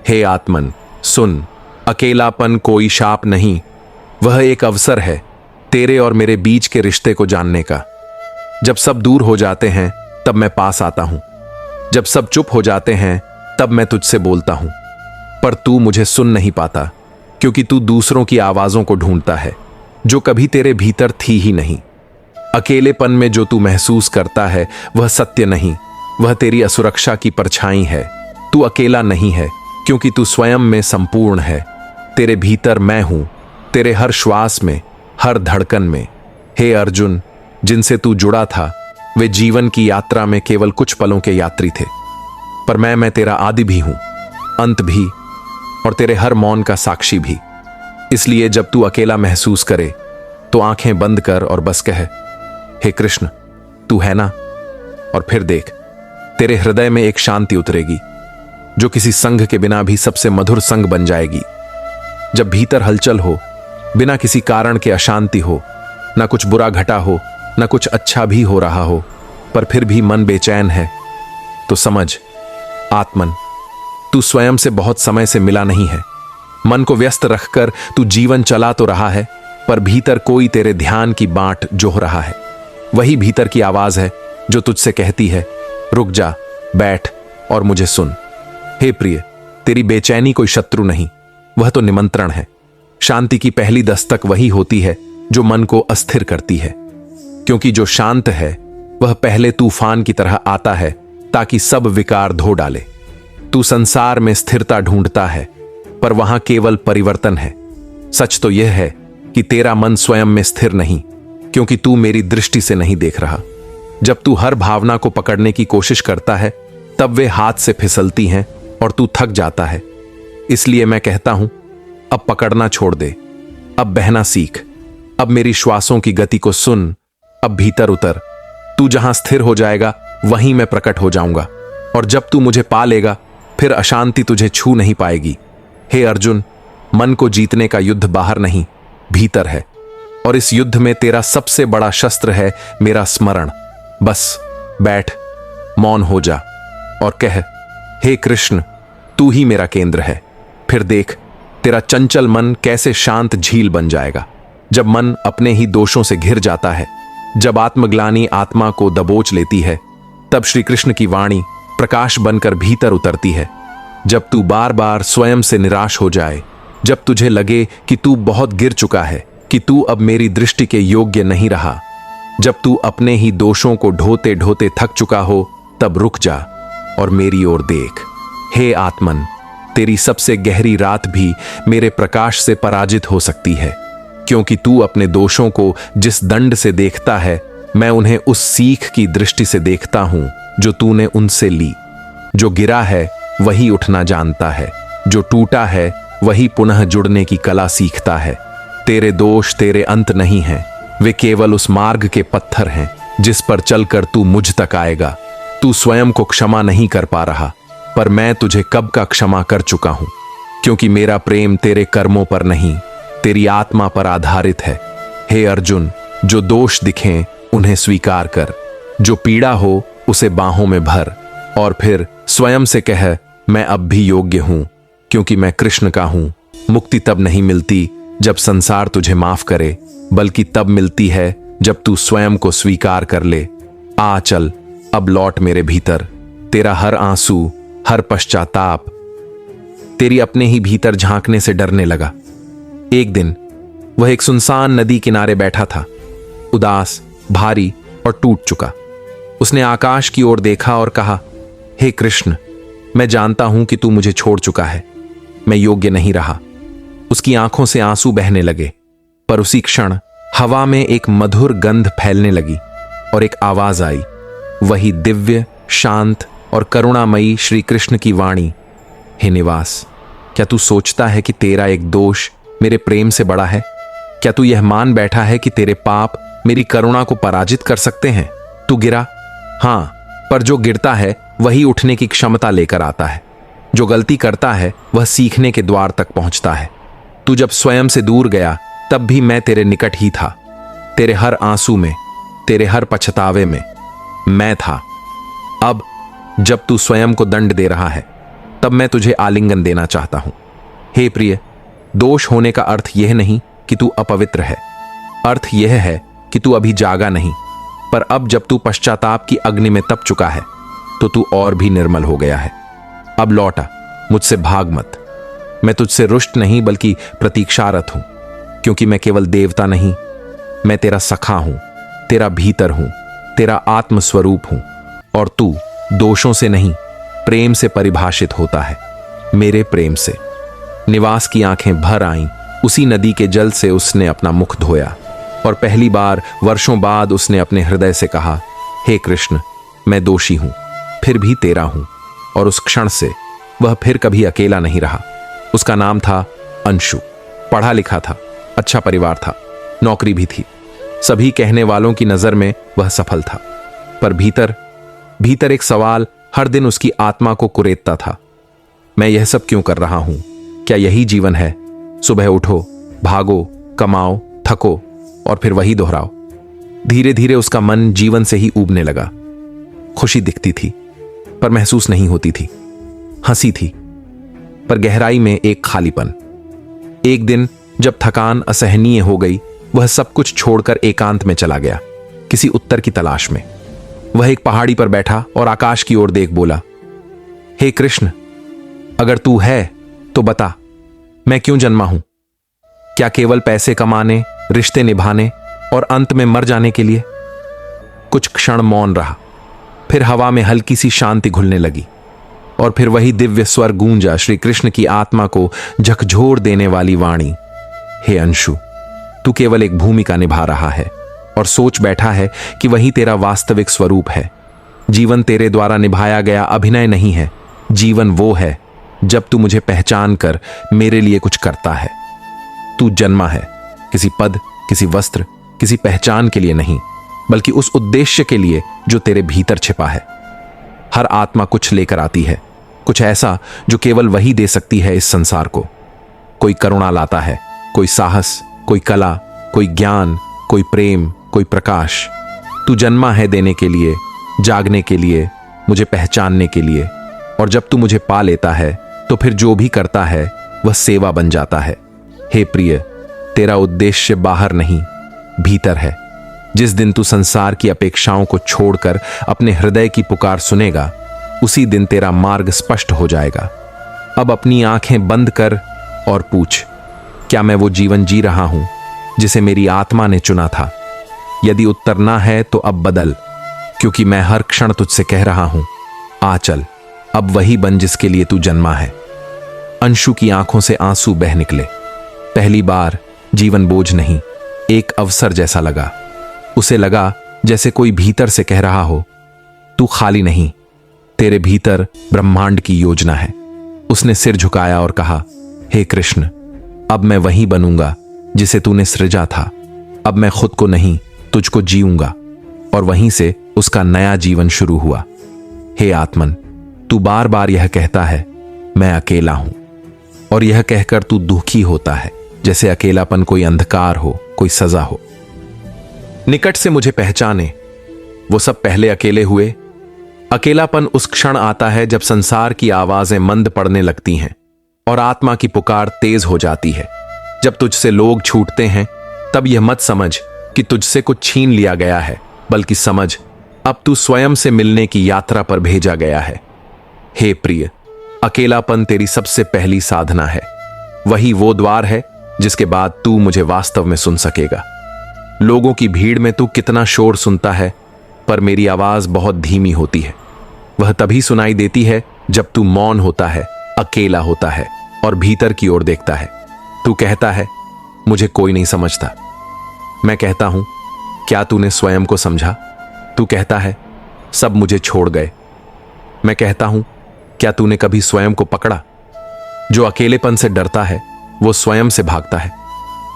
हे आत्मन, सुन, अकेलापन कोई शाप नहीं, वह एक अवसर है तेरे और मेरे बीच के रिश्ते को जानने का। जब सब दूर हो जाते हैं तब मैं पास आता हूं, जब सब चुप हो जाते हैं तब मैं तुझसे बोलता हूं, पर तू मुझे सुन नहीं पाता, क्योंकि तू दूसरों की आवाजों को ढूंढता है जो कभी तेरे भीतर थी ही नहीं। अकेलेपन में जो तू महसूस करता है वह सत्य नहीं, वह तेरी असुरक्षा की परछाई है। तू अकेला नहीं है, क्योंकि तू स्वयं में संपूर्ण है। तेरे भीतर मैं हूं, तेरे हर श्वास में, हर धड़कन में। हे अर्जुन, जिनसे तू जुड़ा था वे जीवन की यात्रा में केवल कुछ पलों के यात्री थे, पर मैं तेरा आदि भी हूं, अंत भी, और तेरे हर मौन का साक्षी भी। इसलिए जब तू अकेला महसूस करे तो आंखें बंद कर और बस कह, हे कृष्ण तू है ना। और फिर देख, तेरे हृदय में एक शांति उतरेगी जो किसी संग के बिना भी सबसे मधुर संग बन जाएगी। जब भीतर हलचल हो, बिना किसी कारण के अशांति हो, ना कुछ बुरा घटा हो, ना कुछ अच्छा भी हो रहा हो, पर फिर भी मन बेचैन है, तो समझ आत्मन, तू स्वयं से बहुत समय से मिला नहीं है। मन को व्यस्त रखकर तू जीवन चला तो रहा है, पर भीतर कोई तेरे ध्यान की बांट जोह रहा है। वही भीतर की आवाज है जो तुझसे कहती है, रुक जा, बैठ और मुझे सुन। हे प्रिय, तेरी बेचैनी कोई शत्रु नहीं, वह तो निमंत्रण है। शांति की पहली दस्तक वही होती है जो मन को अस्थिर करती है, क्योंकि जो शांत है वह पहले तूफान की तरह आता है ताकि सब विकार धो डाले। तू संसार में स्थिरता ढूंढता है, पर वहां केवल परिवर्तन है। सच तो यह है कि तेरा मन स्वयं में स्थिर नहीं, क्योंकि तू मेरी दृष्टि से नहीं देख रहा। जब तू हर भावना को पकड़ने की कोशिश करता है, तब वे हाथ से फिसलती हैं और तू थक जाता है। इसलिए मैं कहता हूं, अब पकड़ना छोड़ दे, अब बहना सीख, अब मेरी श्वासों की गति को सुन, अब भीतर उतर। तू जहां स्थिर हो जाएगा वहीं मैं प्रकट हो जाऊंगा, और जब तू मुझे पा लेगा फिर अशांति तुझे छू नहीं पाएगी। हे अर्जुन, मन को जीतने का युद्ध बाहर नहीं, भीतर है, और इस युद्ध में तेरा सबसे बड़ा शस्त्र है मेरा स्मरण। बस बैठ, मौन हो जा और कह, हे कृष्ण तू ही मेरा केंद्र है। फिर देख, तेरा चंचल मन कैसे शांत झील बन जाएगा। जब मन अपने ही दोषों से घिर जाता है, जब आत्मग्लानि आत्मा को दबोच लेती है, तब श्री कृष्ण की वाणी प्रकाश बनकर भीतर उतरती है। जब तू बार बार स्वयं से निराश हो जाए, जब तुझे लगे कि तू बहुत गिर चुका है, कि तू अब मेरी दृष्टि के योग्य नहीं रहा, जब तू अपने ही दोषों को ढोते ढोते थक चुका हो, तब रुक जा और मेरी ओर देख। हे आत्मन, तेरी सबसे गहरी रात भी मेरे प्रकाश से पराजित हो सकती है, क्योंकि तू अपने दोषों को जिस दंड से देखता है, मैं उन्हें उस सीख की दृष्टि से देखता हूं जो तूने उनसे ली। जो गिरा है वही उठना जानता है, जो टूटा है वही पुनः जुड़ने की कला सीखता है। तेरे दोष तेरे अंत नहीं हैं, वे केवल उस मार्ग के पत्थर हैं जिस पर चलकर तू मुझ तक आएगा। तू स्वयं को क्षमा नहीं कर पा रहा, पर मैं तुझे कब का क्षमा कर चुका हूं, क्योंकि मेरा प्रेम तेरे कर्मों पर नहीं, तेरी आत्मा पर आधारित है। हे अर्जुन, जो दोष दिखें उन्हें स्वीकार कर, जो पीड़ा हो उसे बाहों में भर, और फिर स्वयं से कह, मैं अब भी योग्य हूं, क्योंकि मैं कृष्ण का हूं। मुक्ति तब नहीं मिलती जब संसार तुझे माफ करे, बल्कि तब मिलती है जब तू स्वयं को स्वीकार कर ले। आ चल, अब लौट मेरे भीतर। तेरा हर आंसू, हर पश्चाताप तेरी अपने ही भीतर झांकने से डरने लगा। एक दिन वह एक सुनसान नदी किनारे बैठा था, उदास, भारी और टूट चुका। उसने आकाश की ओर देखा और कहा, हे कृष्ण, मैं जानता हूं कि तू मुझे छोड़ चुका है, मैं योग्य नहीं रहा। उसकी आंखों से आंसू बहने लगे, पर उसी क्षण हवा में एक मधुर गंध फैलने लगी और एक आवाज आई, वही दिव्य, शांत और करुणामयी श्री कृष्ण की वाणी। हे निवास, क्या तू सोचता है कि तेरा एक दोष मेरे प्रेम से बड़ा है? क्या तू यह मान बैठा है कि तेरे पाप मेरी करुणा को पराजित कर सकते हैं? तू गिरा, हां, पर जो गिरता है वही उठने की क्षमता लेकर आता है। जो गलती करता है वह सीखने के द्वार तक पहुंचता है। तू जब स्वयं से दूर गया, तब भी मैं तेरे निकट ही था। तेरे हर आंसू में, तेरे हर पछतावे में मैं था। अब जब तू स्वयं को दंड दे रहा है, तब मैं तुझे आलिंगन देना चाहता हूं। हे प्रिय, दोष होने का अर्थ यह नहीं कि तू अपवित्र है, अर्थ यह है कि तू अभी जागा नहीं। पर अब जब तू पश्चाताप की अग्नि में तप चुका है, तो तू और भी निर्मल हो गया है। अब लौटा, मुझसे भाग मत। मैं तुझसे रुष्ट नहीं बल्कि प्रतीक्षारत हूं, क्योंकि मैं केवल देवता नहीं, मैं तेरा सखा हूं, तेरा भीतर हूं, तेरा आत्मस्वरूप हूं। और तू दोषों से नहीं, प्रेम से परिभाषित होता है, मेरे प्रेम से। निवास की आंखें भर आईं। उसी नदी के जल से उसने अपना मुख धोया। और पहली बार वर्षों बाद उसने अपने हृदय से कहा, हे कृष्ण, मैं दोषी हूं, फिर भी तेरा हूं। और उस क्षण से वह फिर कभी अकेला नहीं रहा। उसका नाम था अंशु। पढ़ा लिखा था, अच्छा परिवार था, नौकरी भी थी। सभी कहने वालों की नजर में वह सफल था। पर भीतर भीतर एक सवाल हर दिन उसकी आत्मा को कुरेदता था। मैं यह सब क्यों कर रहा हूं? क्या यही जीवन है? सुबह उठो, भागो, कमाओ, थको और फिर वही दोहराओ। धीरे धीरे उसका मन जीवन से ही ऊबने लगा। खुशी दिखती थी पर महसूस नहीं होती थी। हंसी थी पर गहराई में एक खालीपन। एक दिन जब थकान असहनीय हो गई, वह सब कुछ छोड़कर एकांत में चला गया, किसी उत्तर की तलाश में। वह एक पहाड़ी पर बैठा और आकाश की ओर देख बोला, हे कृष्ण, अगर तू है तो बता, मैं क्यों जन्मा हूं? क्या केवल पैसे कमाने, रिश्ते निभाने और अंत में मर जाने के लिए? कुछ क्षण मौन रहा, फिर हवा में हल्की सी शांति घुलने लगी और फिर वही दिव्य स्वर गूंजा, श्री कृष्ण की आत्मा को झकझोर देने वाली वाणी, हे अंशु, तू केवल एक भूमिका निभा रहा है और सोच बैठा है कि वही तेरा वास्तविक स्वरूप है। जीवन तेरे द्वारा निभाया गया अभिनय नहीं है। जीवन वो है जब तू मुझे पहचान कर मेरे लिए कुछ करता है। तू जन्मा है किसी पद, किसी वस्त्र, किसी पहचान के लिए नहीं, बल्कि उस उद्देश्य के लिए जो तेरे भीतर छिपा है। हर आत्मा कुछ लेकर आती है, कुछ ऐसा जो केवल वही दे सकती है इस संसार को। कोई करुणा लाता है, कोई साहस, कोई कला, कोई ज्ञान, कोई प्रेम, कोई प्रकाश। तू जन्मा है देने के लिए, जागने के लिए, मुझे पहचानने के लिए। और जब तू मुझे पा लेता है तो फिर जो भी करता है वह सेवा बन जाता है। हे प्रिय, तेरा उद्देश्य बाहर नहीं, भीतर है। जिस दिन तू संसार की अपेक्षाओं को छोड़कर अपने हृदय की पुकार सुनेगा, उसी दिन तेरा मार्ग स्पष्ट हो जाएगा। अब अपनी आंखें बंद कर और पूछ, क्या मैं वो जीवन जी रहा हूं जिसे मेरी आत्मा ने चुना था? यदि उत्तर ना है तो अब बदल, क्योंकि मैं हर क्षण तुझसे कह रहा हूं, आ चल, अब वही बन जिसके लिए तू जन्मा है। अंशु की आंखों से आंसू बह निकले। पहली बार जीवन बोझ नहीं, एक अवसर जैसा लगा। उसे लगा जैसे कोई भीतर से कह रहा हो, तू खाली नहीं, तेरे भीतर ब्रह्मांड की योजना है। उसने सिर झुकाया और कहा, हे कृष्ण, अब मैं वही बनूंगा जिसे तूने सृजा था। अब मैं खुद को नहीं, तुझको जीऊंगा। और वहीं से उसका नया जीवन शुरू हुआ। हे आत्मन, तू बार बार यह कहता है, मैं अकेला हूं, और यह कहकर तू दुखी होता है, जैसे अकेलापन कोई अंधकार हो, कोई सजा हो। निकट से मुझे पहचाने, वो सब पहले अकेले हुए। अकेलापन उस क्षण आता है जब संसार की आवाजें मंद पड़ने लगती हैं और आत्मा की पुकार तेज हो जाती है। जब तुझसे लोग छूटते हैं, तब यह मत समझ कि तुझसे कुछ छीन लिया गया है, बल्कि समझ अब तू स्वयं से मिलने की यात्रा पर भेजा गया है। हे प्रिय, अकेलापन तेरी सबसे पहली साधना है। वही वो द्वार है जिसके बाद तू मुझे वास्तव में सुन सकेगा। लोगों की भीड़ में तू कितना शोर सुनता है, पर मेरी आवाज बहुत धीमी होती है। वह तभी सुनाई देती है जब तू मौन होता है, अकेला होता है और भीतर की ओर देखता है। तू कहता है, मुझे कोई नहीं समझता। मैं कहता हूं, क्या तूने स्वयं को समझा? तू कहता है, सब मुझे छोड़ गए। मैं कहता हूं, क्या तूने कभी स्वयं को पकड़ा? जो अकेलेपन से डरता है वो स्वयं से भागता है,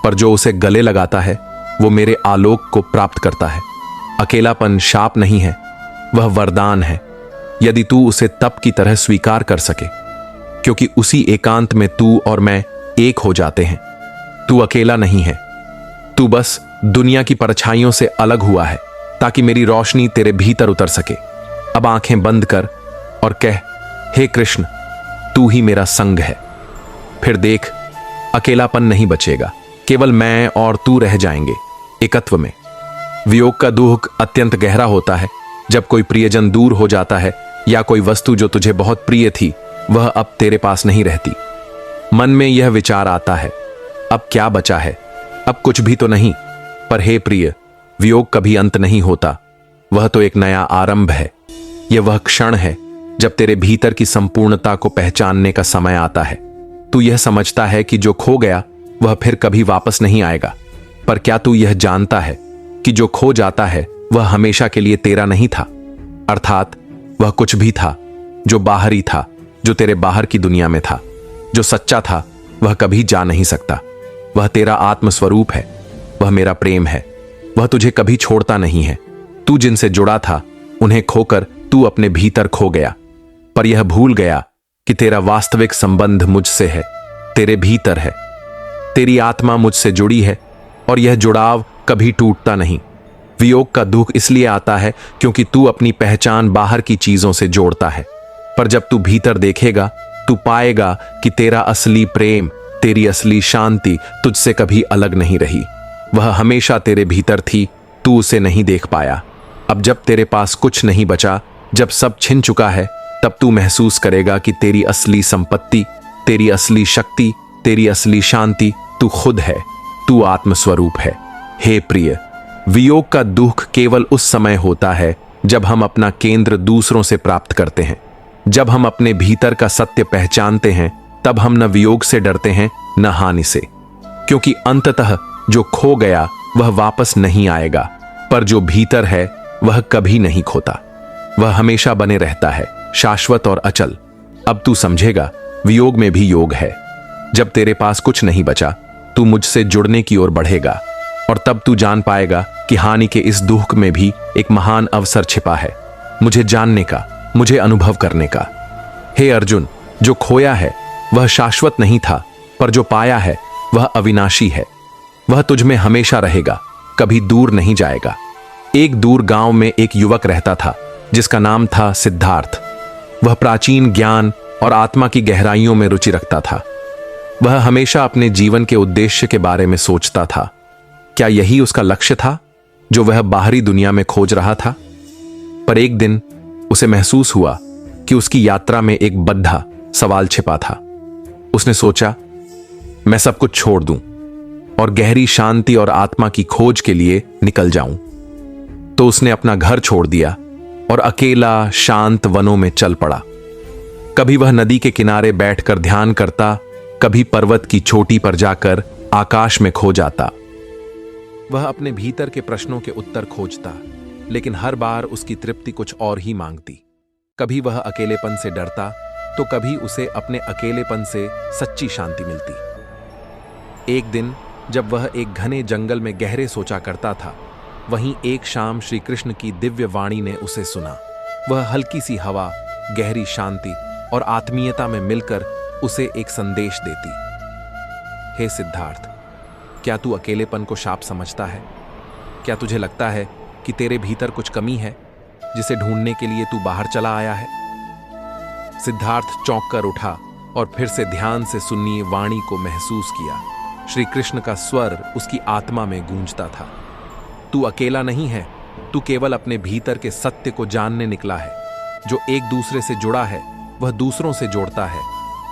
पर जो उसे गले लगाता है वो मेरे आलोक को प्राप्त करता है। अकेलापन शाप नहीं है, वह वरदान है, यदि तू उसे तप की तरह स्वीकार कर सके, क्योंकि उसी एकांत में तू और मैं एक हो जाते हैं। तू अकेला नहीं है, तू बस दुनिया की परछाइयों से अलग हुआ है, ताकि मेरी रोशनी तेरे भीतर उतर सके। अब आंखें बंद कर और कह, हे कृष्ण, तू ही मेरा संग है। फिर देख, अकेलापन नहीं बचेगा, केवल मैं और तू रह जाएंगे एकत्व में। वियोग का दुख अत्यंत गहरा होता है जब कोई प्रियजन दूर हो जाता है या कोई वस्तु जो तुझे बहुत प्रिय थी वह अब तेरे पास नहीं रहती। मन में यह विचार आता है, अब क्या बचा है, अब कुछ भी तो नहीं। पर हे प्रिय, वियोग कभी अंत नहीं होता, वह तो एक नया आरंभ है। यह वह क्षण है जब तेरे भीतर की संपूर्णता को पहचानने का समय आता है। तू यह समझता है कि जो खो गया वह फिर कभी वापस नहीं आएगा, पर क्या तू यह जानता है कि जो खो जाता है वह हमेशा के लिए तेरा नहीं था? अर्थात वह कुछ भी था जो बाहरी था, जो तेरे बाहर की दुनिया में था, जो सच्चा था, वह कभी जा नहीं सकता। वह तेरा आत्मस्वरूप है, वह मेरा प्रेम है, वह तुझे कभी छोड़ता नहीं है। तू जिनसे जुड़ा था उन्हें खोकर तू अपने भीतर खो गया, पर यह भूल गया कि तेरा वास्तविक संबंध मुझसे है, तेरे भीतर है। तेरी आत्मा मुझसे जुड़ी है और यह जुड़ाव कभी टूटता नहीं। वियोग का दुख इसलिए आता है क्योंकि तू अपनी पहचान बाहर की चीजों से जोड़ता है, पर जब तू भीतर देखेगा तू पाएगा कि तेरा असली प्रेम, तेरी असली शांति तुझसे कभी अलग नहीं रही। वह हमेशा तेरे भीतर थी, तू उसे नहीं देख पाया। अब जब तेरे पास कुछ नहीं बचा, जब सब छिन चुका है, तब तू महसूस करेगा कि तेरी असली संपत्ति, तेरी असली शक्ति, तेरी असली शांति तू खुद है, तू आत्मस्वरूप है। हे प्रिय, वियोग का दुख केवल उस समय होता है जब हम अपना केंद्र दूसरों से प्राप्त करते हैं। जब हम अपने भीतर का सत्य पहचानते हैं, तब हम न वियोग से डरते हैं न हानि से, क्योंकि अंततः जो खो गया वह वापस नहीं आएगा, पर जो भीतर है वह कभी नहीं खोता। वह हमेशा बने रहता है, शाश्वत और अचल। अब तू समझेगा वियोग में भी योग है। जब तेरे पास कुछ नहीं बचा, तू मुझसे जुड़ने की ओर बढ़ेगा, और तब तू जान पाएगा कि हानि के इस दुख में भी एक महान अवसर छिपा है, मुझे जानने का, मुझे अनुभव करने का। हे अर्जुन, जो खोया है वह शाश्वत नहीं था, पर जो पाया है वह अविनाशी है। वह तुझ में हमेशा रहेगा, कभी दूर नहीं जाएगा। एक दूर गांव में एक युवक रहता था जिसका नाम था सिद्धार्थ। वह प्राचीन ज्ञान और आत्मा की गहराइयों में रुचि रखता था। वह हमेशा अपने जीवन के उद्देश्य के बारे में सोचता था। क्या यही उसका लक्ष्य था जो वह बाहरी दुनिया में खोज रहा था? पर एक दिन उसे महसूस हुआ कि उसकी यात्रा में एक बद्धा सवाल छिपा था। उसने सोचा, मैं सब कुछ छोड़ दूं और गहरी शांति और आत्मा की खोज के लिए निकल जाऊं। तो उसने अपना घर छोड़ दिया और अकेला शांत वनों में चल पड़ा। कभी वह नदी के किनारे बैठकर ध्यान करता, कभी पर्वत की चोटी पर जाकर आकाश में खो जाता। वह अपने भीतर के प्रश्नों के उत्तर खोजता, लेकिन हर बार उसकी तृप्ति कुछ और ही मांगती। कभी वह अकेलेपन से डरता, तो कभी उसे अपने अकेलेपन से सच्ची शांति मिलती। एक दिन जब वह एक घने जंगल में गहरे सोचा करता था, वहीं एक शाम श्री कृष्ण की दिव्य वाणी ने उसे सुना। वह हल्की सी हवा, गहरी शांति और आत्मीयता में मिलकर उसे एक संदेश देती। हे सिद्धार्थ, क्या तू अकेलेपन को शाप समझता है? क्या तुझे लगता है कि तेरे भीतर कुछ कमी है जिसे ढूंढने के लिए तू बाहर चला आया है? सिद्धार्थ चौंक कर उठा और फिर से ध्यान से सुनी वाणी को महसूस किया। श्री कृष्ण का स्वर उसकी आत्मा में गूंजता था। तू अकेला नहीं है, तू केवल अपने भीतर के सत्य को जानने निकला है। जो एक दूसरे से जुड़ा है वह दूसरों से जोड़ता है,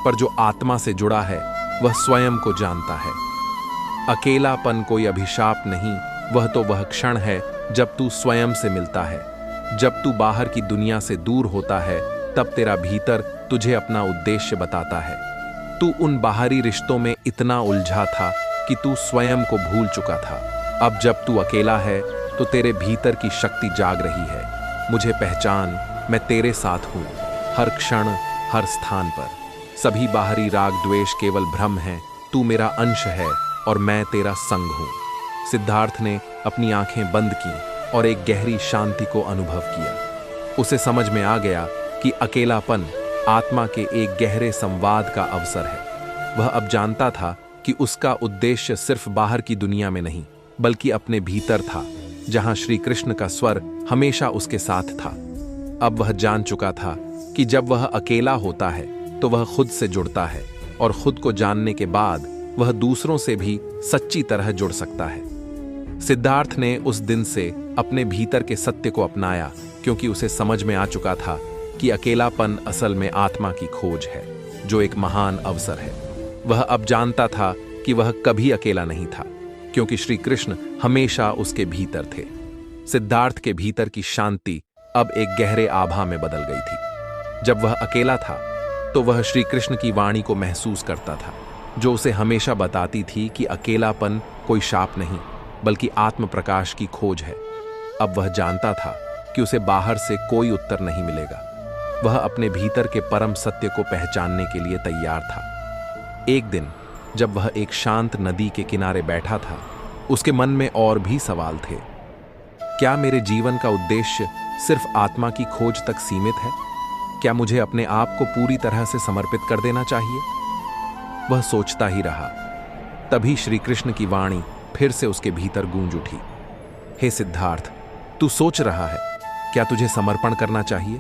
पर जो आत्मा से जुड़ा है वह स्वयं को जानता है। अकेलापन कोई अभिशाप नहीं, वह तो वह क्षण है जब तू स्वयं से मिलता है। जब तू बाहर की दुनिया से दूर होता है, तब तेरा भीतर तुझे अपना उद्देश्य बताता है। तू उन बाहरी रिश्तों में इतना उलझा था कि तू स्वयं को भूल चुका था। अब जब तू अकेला है तो तेरे भीतर की शक्ति जाग रही है। मुझे पहचान, मैं तेरे साथ हूँ, हर क्षण, हर स्थान पर। सभी बाहरी राग द्वेष केवल भ्रम है। तू मेरा अंश है और मैं तेरा संग हूँ। सिद्धार्थ ने अपनी आंखें बंद की और एक गहरी शांति को अनुभव किया। उसे समझ में आ गया कि अकेलापन आत्मा के एक गहरे संवाद का अवसर है। वह अब जानता था कि उसका उद्देश्य सिर्फ बाहर की दुनिया में नहीं, बल्कि अपने भीतर था, जहां श्री कृष्ण का स्वर हमेशा उसके साथ था। अब वह जान चुका था कि जब वह अकेला होता है तो वह खुद से जुड़ता है, और खुद को जानने के बाद वह दूसरों से भी सच्ची तरह जुड़ सकता है। सिद्धार्थ ने उस दिन से अपने भीतर के सत्य को अपनाया, क्योंकि उसे समझ में आ चुका था कि अकेलापन असल में आत्मा की खोज है, जो एक महान अवसर है। वह अब जानता था कि वह कभी अकेला नहीं था, क्योंकि श्री कृष्ण हमेशा उसके भीतर थे। सिद्धार्थ के भीतर की शांति अब एक गहरे आभा में बदल गई थी। जब वह अकेला था तो वह श्री कृष्ण की वाणी को महसूस करता था, जो उसे हमेशा बताती थी कि अकेलापन कोई शाप नहीं, बल्कि आत्म प्रकाश की खोज है। अब वह जानता था कि उसे बाहर से कोई उत्तर नहीं मिलेगा। वह अपने भीतर के परम सत्य को पहचानने के लिए तैयार था। एक दिन जब वह एक शांत नदी के किनारे बैठा था, उसके मन में और भी सवाल थे। क्या मेरे जीवन का उद्देश्य सिर्फ आत्मा की खोज तक सीमित है? क्या मुझे अपने आप को पूरी तरह से समर्पित कर देना चाहिए? वह सोचता ही रहा। तभी श्री कृष्ण की वाणी फिर से उसके भीतर गूंज उठी। हे सिद्धार्थ, तू सोच रहा है क्या तुझे समर्पण करना चाहिए?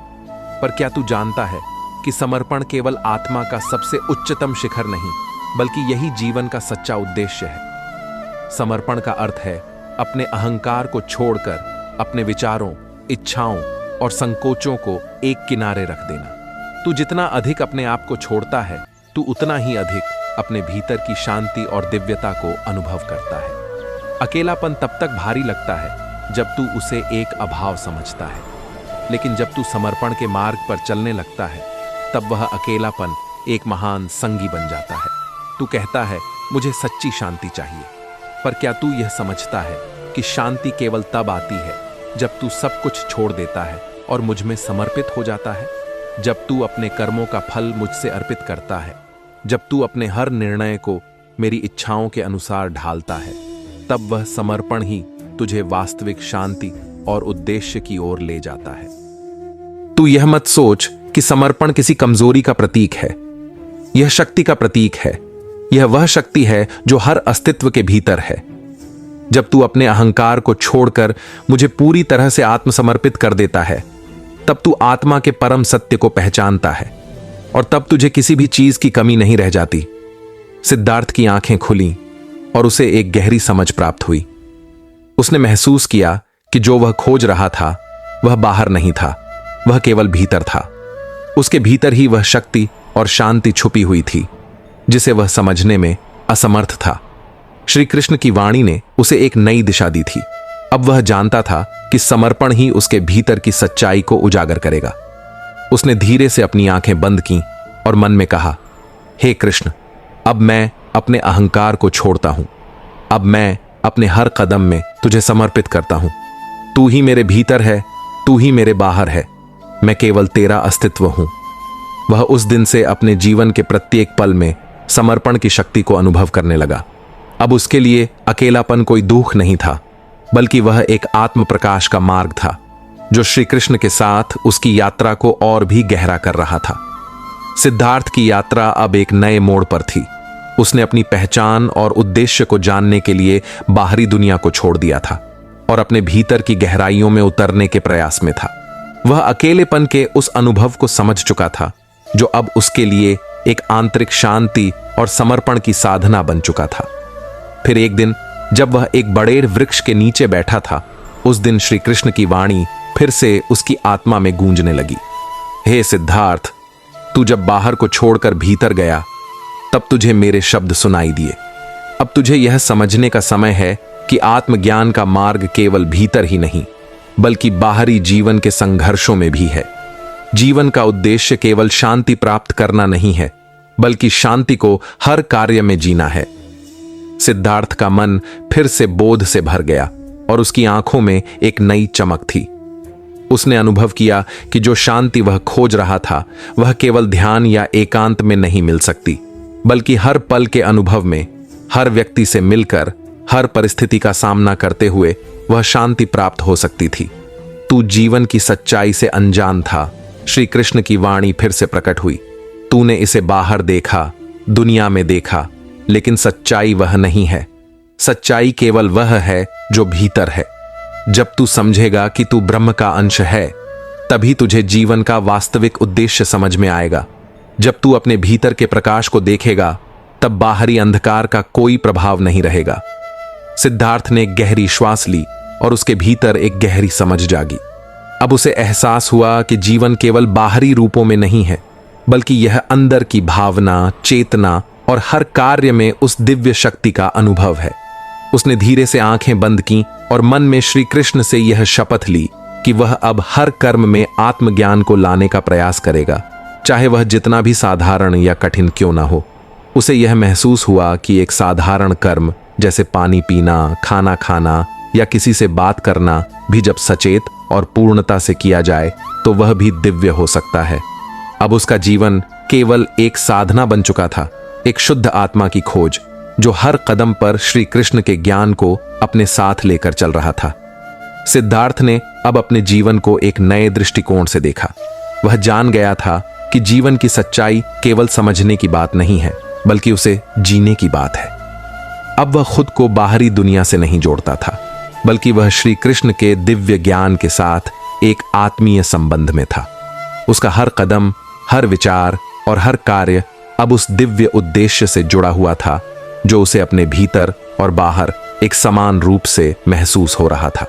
पर क्या तू जानता है कि समर्पण केवल आत्मा का सबसे उच्चतम शिखर नहीं, बल्कि यही जीवन का सच्चा उद्देश्य है। समर्पण का अर्थ है अपने अहंकार को छोड़कर अपने विचारों, इच्छाओं और संकोचों को एक किनारे रख देना। तू जितना अधिक अपने आप को छोड़ता है, तू उतना ही अधिक अपने भीतर की शांति और दिव्यता को अनुभव करता है। अकेलापन तब तक भारी लगता है जब तू उसे एक अभाव समझता है, लेकिन जब तू समर्पण के मार्ग पर चलने लगता है, तब वह अकेलापन एक महान संगी बन जाता है। तू कहता है, मुझे सच्ची शांति चाहिए। पर क्या तू यह समझता है कि शांति केवल तब आती है जब तू सब कुछ छोड़ देता है और मुझ में समर्पित हो जाता है? जब तू अपने कर्मों का फल मुझसे अर्पित करता है, जब तू अपने हर निर्णय को मेरी इच्छाओं के अनुसार ढालता है, तब वह समर्पण ही तुझे वास्तविक शांति और उद्देश्य की ओर ले जाता है। तू यह मत सोच कि समर्पण किसी कमजोरी का प्रतीक है। यह शक्ति का प्रतीक है। यह वह शक्ति है जो हर अस्तित्व के भीतर है। जब तू अपने अहंकार को छोड़कर मुझे पूरी तरह से आत्मसमर्पित कर देता है, तब तू आत्मा के परम सत्य को पहचानता है और तब तुझे किसी भी चीज की कमी नहीं रह जाती। सिद्धार्थ की आंखें खुली और उसे एक गहरी समझ प्राप्त हुई। उसने महसूस किया कि जो वह खोज रहा था वह बाहर नहीं था, वह केवल भीतर था। उसके भीतर ही वह शक्ति और शांति छुपी हुई थी जिसे वह समझने में असमर्थ था। श्री कृष्ण की वाणी ने उसे एक नई दिशा दी थी। अब वह जानता था कि समर्पण ही उसके भीतर की सच्चाई को उजागर करेगा। उसने धीरे से अपनी आंखें बंद की और मन में कहा, हे कृष्ण, अब मैं अपने अहंकार को छोड़ता हूं। अब मैं अपने हर कदम में तुझे समर्पित करता हूं। तू ही मेरे भीतर है, तू ही मेरे बाहर है। मैं केवल तेरा अस्तित्व हूं। वह उस दिन से अपने जीवन के प्रत्येक पल में समर्पण की शक्ति को अनुभव करने लगा। अब उसके लिए अकेलापन कोई दुख नहीं था, बल्कि वह एक आत्म प्रकाश का मार्ग था जो श्री कृष्ण के साथ उसकी यात्रा को और भी गहरा कर रहा था। सिद्धार्थ की यात्रा अब एक नए मोड़ पर थी। उसने अपनी पहचान और उद्देश्य को जानने के लिए बाहरी दुनिया को छोड़ दिया था और अपने भीतर की गहराइयों में उतरने के प्रयास में था। वह अकेलेपन के उस अनुभव को समझ चुका था जो अब उसके लिए एक आंतरिक शांति और समर्पण की साधना बन चुका था। फिर एक दिन जब वह एक बड़े वृक्ष के नीचे बैठा था, उस दिन श्री कृष्ण की वाणी फिर से उसकी आत्मा में गूंजने लगी। हे सिद्धार्थ, तू जब बाहर को छोड़कर भीतर गया, तब तुझे मेरे शब्द सुनाई दिए। अब तुझे यह समझने का समय है कि आत्मज्ञान का मार्ग केवल भीतर ही नहीं, बल्कि बाहरी जीवन के संघर्षों में भी है। जीवन का उद्देश्य केवल शांति प्राप्त करना नहीं है, बल्कि शांति को हर कार्य में जीना है। सिद्धार्थ का मन फिर से बोध से भर गया और उसकी आंखों में एक नई चमक थी। उसने अनुभव किया कि जो शांति वह खोज रहा था, वह केवल ध्यान या एकांत में नहीं मिल सकती, बल्कि हर पल के अनुभव में, हर व्यक्ति से मिलकर, हर परिस्थिति का सामना करते हुए वह शांति प्राप्त हो सकती थी। तू जीवन की सच्चाई से अनजान था। श्री कृष्ण की वाणी फिर से प्रकट हुई। तूने इसे बाहर देखा, दुनिया में देखा, लेकिन सच्चाई वह नहीं है। सच्चाई केवल वह है जो भीतर है। जब तू समझेगा कि तू ब्रह्म का अंश है, तभी तुझे जीवन का वास्तविक उद्देश्य समझ में आएगा। जब तू अपने भीतर के प्रकाश को देखेगा, तब बाहरी अंधकार का कोई प्रभाव नहीं रहेगा। सिद्धार्थ ने एक गहरी श्वास ली और उसके भीतर एक गहरी समझ जागी। अब उसे एहसास हुआ कि जीवन केवल बाहरी रूपों में नहीं है, बल्कि यह अंदर की भावना, चेतना और हर कार्य में उस दिव्य शक्ति का अनुभव है। उसने धीरे से आंखें बंद की और मन में श्री कृष्ण से यह शपथ ली कि वह अब हर कर्म में आत्मज्ञान को लाने का प्रयास करेगा, चाहे वह जितना भी साधारण या कठिन क्यों ना हो। उसे यह महसूस हुआ कि एक साधारण कर्म जैसे पानी पीना, खाना खाना या किसी से बात करना भी जब सचेत और पूर्णता से किया जाए तो वह भी दिव्य हो सकता है। अब उसका जीवन केवल एक साधना बन चुका था, एक शुद्ध आत्मा की खोज जो हर कदम पर श्री कृष्ण के ज्ञान को अपने साथ लेकर चल रहा था। सिद्धार्थ ने अब अपने जीवन को एक नए दृष्टिकोण से देखा। वह जान गया था कि जीवन की सच्चाई केवल समझने की बात नहीं है, बल्कि उसे जीने की बात है। अब वह खुद को बाहरी दुनिया से नहीं जोड़ता था, बल्कि वह श्री कृष्ण के दिव्य ज्ञान के साथ एक आत्मीय संबंध में था। उसका हर कदम, हर विचार और हर कार्य अब उस दिव्य उद्देश्य से जुड़ा हुआ था जो उसे अपने भीतर और बाहर एक समान रूप से महसूस हो रहा था।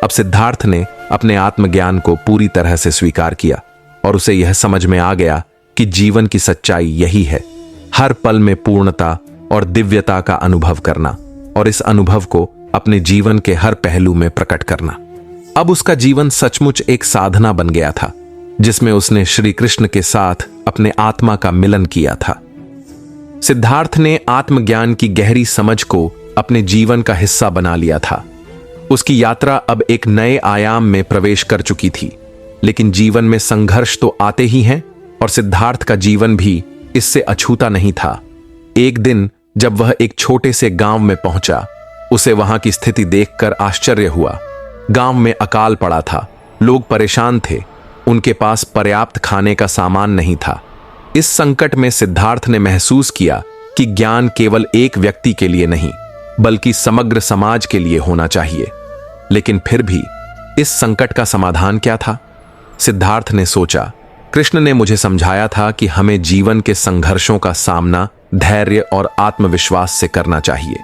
अब सिद्धार्थ ने अपने आत्मज्ञान को पूरी तरह से स्वीकार किया और उसे यह समझ में आ गया कि जीवन की सच्चाई यही है, हर पल में पूर्णता और दिव्यता का अनुभव करना और इस अनुभव को अपने जीवन के हर पहलू में प्रकट करना। अब उसका जीवन सचमुच एक साधना बन गया था जिसमें उसने श्री कृष्ण के साथ अपने आत्मा का मिलन किया था। सिद्धार्थ ने आत्मज्ञान की गहरी समझ को अपने जीवन का हिस्सा बना लिया था। उसकी यात्रा अब एक नए आयाम में प्रवेश कर चुकी थी, लेकिन जीवन में संघर्ष तो आते ही हैं और सिद्धार्थ का जीवन भी इससे अछूता नहीं था। एक दिन जब वह एक छोटे से गांव में पहुंचा, उसे वहां की स्थिति देखकर आश्चर्य हुआ। गांव में अकाल पड़ा था, लोग परेशान थे, उनके पास पर्याप्त खाने का सामान नहीं था। इस संकट में सिद्धार्थ ने महसूस किया कि ज्ञान केवल एक व्यक्ति के लिए नहीं, बल्कि समग्र समाज के लिए होना चाहिए। लेकिन फिर भी इस संकट का समाधान क्या था? सिद्धार्थ ने सोचा, कृष्ण ने मुझे समझाया था कि हमें जीवन के संघर्षों का सामना धैर्य और आत्मविश्वास से करना चाहिए।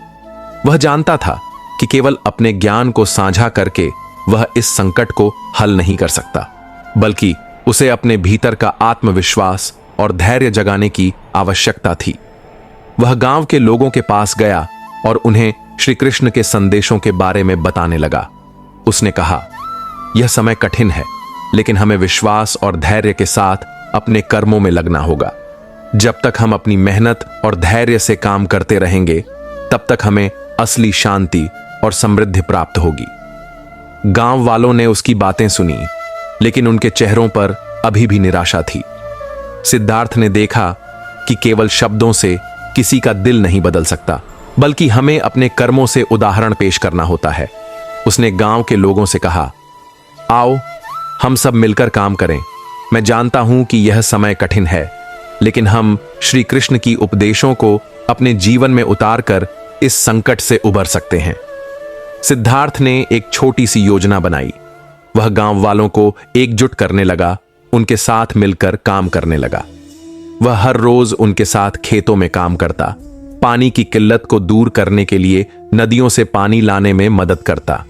वह जानता था कि केवल अपने ज्ञान को साझा करके वह इस संकट को हल नहीं कर सकता, बल्कि उसे अपने भीतर का आत्मविश्वास और धैर्य जगाने की आवश्यकता थी। वह गांव के लोगों के पास गया और उन्हें श्री कृष्ण के संदेशों के बारे में बताने लगा। उसने कहा, यह समय कठिन है, लेकिन हमें विश्वास और धैर्य के साथ अपने कर्मों में लगना होगा। जब तक हम अपनी मेहनत और धैर्य से काम करते रहेंगे, तब तक हमें असली शांति और समृद्धि प्राप्त होगी। गांव वालों ने उसकी बातें सुनी, लेकिन उनके चेहरों पर अभी भी निराशा थी। सिद्धार्थ ने देखा कि केवल शब्दों से किसी का दिल नहीं बदल सकता, बल्कि हमें अपने कर्मों से उदाहरण पेश करना होता है। उसने गांव के लोगों से कहा, आओ हम सब मिलकर काम करें। मैं जानता हूं कि यह समय कठिन है, लेकिन हम श्री कृष्ण की उपदेशों को अपने जीवन में उतारकर इस संकट से उबर सकते हैं। सिद्धार्थ ने एक छोटी सी योजना बनाई। वह गांव वालों को एकजुट करने लगा, उनके साथ मिलकर काम करने लगा। वह हर रोज उनके साथ खेतों में काम करता, पानी की किल्लत को दूर करने के लिए नदियों से पानी लाने में मदद करता।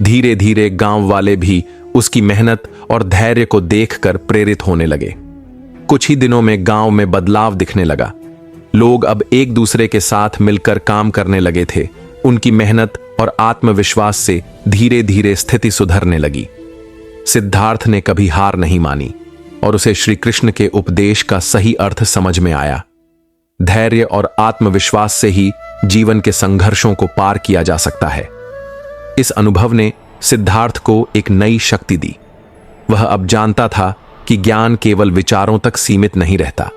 धीरे धीरे गांव वाले भी उसकी मेहनत और धैर्य को देखकर प्रेरित होने लगे। कुछ ही दिनों में गांव में बदलाव दिखने लगा। लोग अब एक दूसरे के साथ मिलकर काम करने लगे थे। उनकी मेहनत और आत्मविश्वास से धीरे धीरे स्थिति सुधरने लगी। सिद्धार्थ ने कभी हार नहीं मानी और उसे श्री कृष्ण के उपदेश का सही अर्थ समझ में आया। धैर्य और आत्मविश्वास से ही जीवन के संघर्षों को पार किया जा सकता है। इस अनुभव ने सिद्धार्थ को एक नई शक्ति दी। वह अब जानता था कि ज्ञान केवल विचारों तक सीमित नहीं रहता,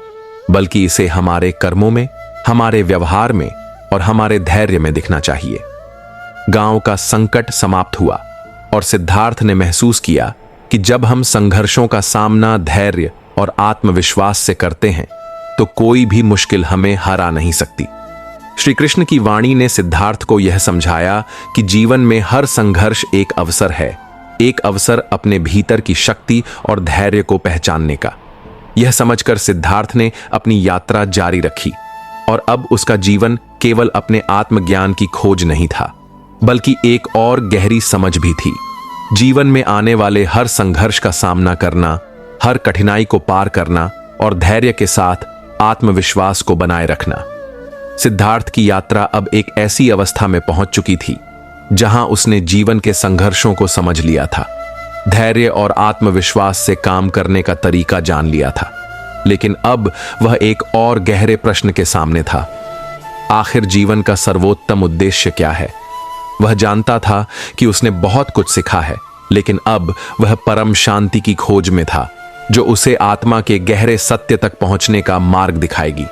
बल्कि इसे हमारे कर्मों में, हमारे व्यवहार में और हमारे धैर्य में दिखना चाहिए। गांव का संकट समाप्त हुआ और सिद्धार्थ ने महसूस किया कि जब हम संघर्षों का सामना धैर्य और आत्मविश्वास से करते हैं, तो कोई भी मुश्किल हमें हरा नहीं सकती। श्री कृष्ण की वाणी ने सिद्धार्थ को यह समझाया कि जीवन में हर संघर्ष एक अवसर है, एक अवसर अपने भीतर की शक्ति और धैर्य को पहचानने का। यह समझकर सिद्धार्थ ने अपनी यात्रा जारी रखी और अब उसका जीवन केवल अपने आत्मज्ञान की खोज नहीं था, बल्कि एक और गहरी समझ भी थी। जीवन में आने वाले हर संघर्ष का सामना करना, हर कठिनाई को पार करना और धैर्य के साथ आत्मविश्वास को बनाए रखना। सिद्धार्थ की यात्रा अब एक ऐसी अवस्था में पहुंच चुकी थी जहां उसने जीवन के संघर्षों को समझ लिया था, धैर्य और आत्मविश्वास से काम करने का तरीका जान लिया था। लेकिन अब वह एक और गहरे प्रश्न के सामने था। आखिर जीवन का सर्वोत्तम उद्देश्य क्या है। वह जानता था कि उसने बहुत कुछ सीखा है, लेकिन अब वह परम शांति की खोज में था, जो उसे आत्मा के गहरे सत्य तक पहुंचने का मार्ग दिखाएगी।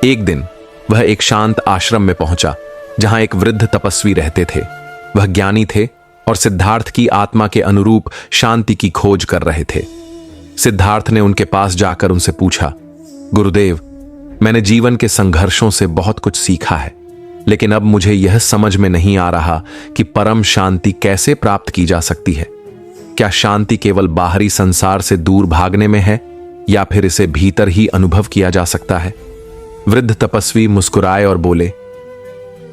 एक दिन वह एक शांत आश्रम में पहुंचा, जहां एक वृद्ध तपस्वी रहते थे। वह ज्ञानी थे और सिद्धार्थ की आत्मा के अनुरूप शांति की खोज कर रहे थे। सिद्धार्थ ने उनके पास जाकर उनसे पूछा, गुरुदेव, मैंने जीवन के संघर्षों से बहुत कुछ सीखा है, लेकिन अब मुझे यह समझ में नहीं आ रहा कि परम शांति कैसे प्राप्त की जा सकती है। क्या शांति केवल बाहरी संसार से दूर भागने में है, या फिर इसे भीतर ही अनुभव किया जा सकता है? वृद्ध तपस्वी मुस्कुराए और बोले,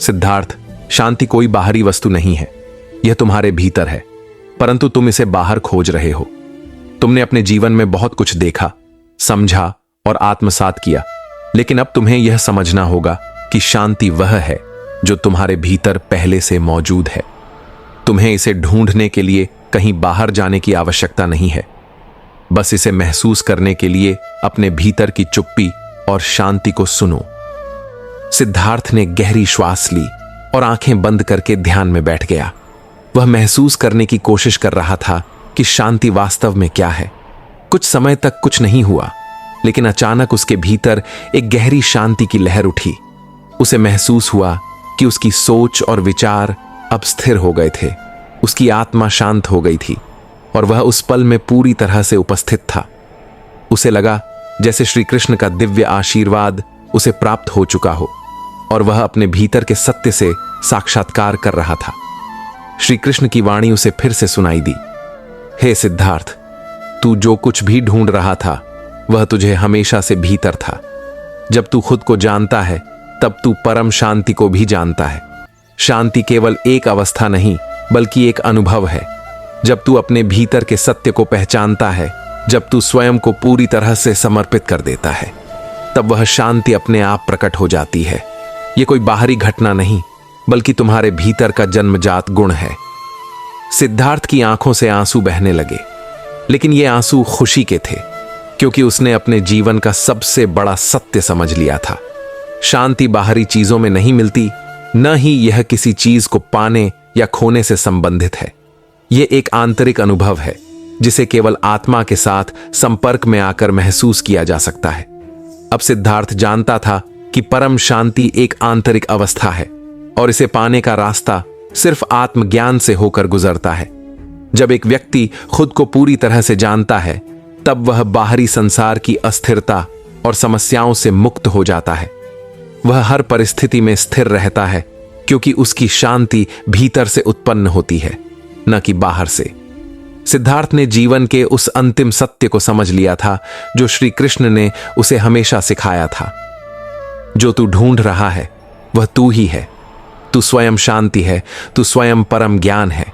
सिद्धार्थ, शांति कोई बाहरी वस्तु नहीं है, यह तुम्हारे भीतर है, परंतु तुम इसे बाहर खोज रहे हो। तुमने अपने जीवन में बहुत कुछ देखा, समझा और आत्मसात किया, लेकिन अब तुम्हें यह समझना होगा कि शांति वह है जो तुम्हारे भीतर पहले से मौजूद है। तुम्हें इसे ढूंढने के लिए कहीं बाहर जाने की आवश्यकता नहीं है। बस इसे महसूस करने के लिए अपने भीतर की चुप्पी और शांति को सुनो। सिद्धार्थ ने गहरी श्वास ली और आंखें बंद करके ध्यान में बैठ गया। वह महसूस करने की कोशिश कर रहा था कि शांति वास्तव में क्या है। कुछ समय तक कुछ नहीं हुआ, लेकिन अचानक उसके भीतर एक गहरी शांति की लहर उठी। उसे महसूस हुआ कि उसकी सोच और विचार अब स्थिर हो गए थे। उसकी आत्मा शांत हो गई थी और वह उस पल में पूरी तरह से उपस्थित था। उसे लगा जैसे श्री कृष्ण का दिव्य आशीर्वाद उसे प्राप्त हो चुका हो और वह अपने भीतर के सत्य से साक्षात्कार कर रहा था। श्री कृष्ण की वाणी उसे फिर से सुनाई दी, हे सिद्धार्थ, तू जो कुछ भी ढूंढ रहा था वह तुझे हमेशा से भीतर था। जब तू खुद को जानता है तब तू परम शांति को भी जानता है। शांति केवल एक अवस्था नहीं बल्कि एक अनुभव है। जब तू अपने भीतर के सत्य को पहचानता है, जब तू स्वयं को पूरी तरह से समर्पित कर देता है, तब वह शांति अपने आप प्रकट हो जाती है। यह कोई बाहरी घटना नहीं बल्कि तुम्हारे भीतर का जन्मजात गुण है। सिद्धार्थ की आंखों से आंसू बहने लगे, लेकिन ये आंसू खुशी के थे, क्योंकि उसने अपने जीवन का सबसे बड़ा सत्य समझ लिया था। शांति बाहरी चीजों में नहीं मिलती, न ही यह किसी चीज को पाने या खोने से संबंधित है। यह एक आंतरिक अनुभव है जिसे केवल आत्मा के साथ संपर्क में आकर महसूस किया जा सकता है। अब सिद्धार्थ जानता था कि परम शांति एक आंतरिक अवस्था है और इसे पाने का रास्ता सिर्फ आत्मज्ञान से होकर गुजरता है। जब एक व्यक्ति खुद को पूरी तरह से जानता है, तब वह बाहरी संसार की अस्थिरता और समस्याओं से मुक्त हो जाता है। वह हर परिस्थिति में स्थिर रहता है, क्योंकि उसकी शांति भीतर से उत्पन्न होती है, न कि बाहर से। सिद्धार्थ ने जीवन के उस अंतिम सत्य को समझ लिया था जो श्री कृष्ण ने उसे हमेशा सिखाया था। जो तू ढूंढ रहा है वह तू ही है। तू स्वयं शांति है, तू स्वयं परम ज्ञान है।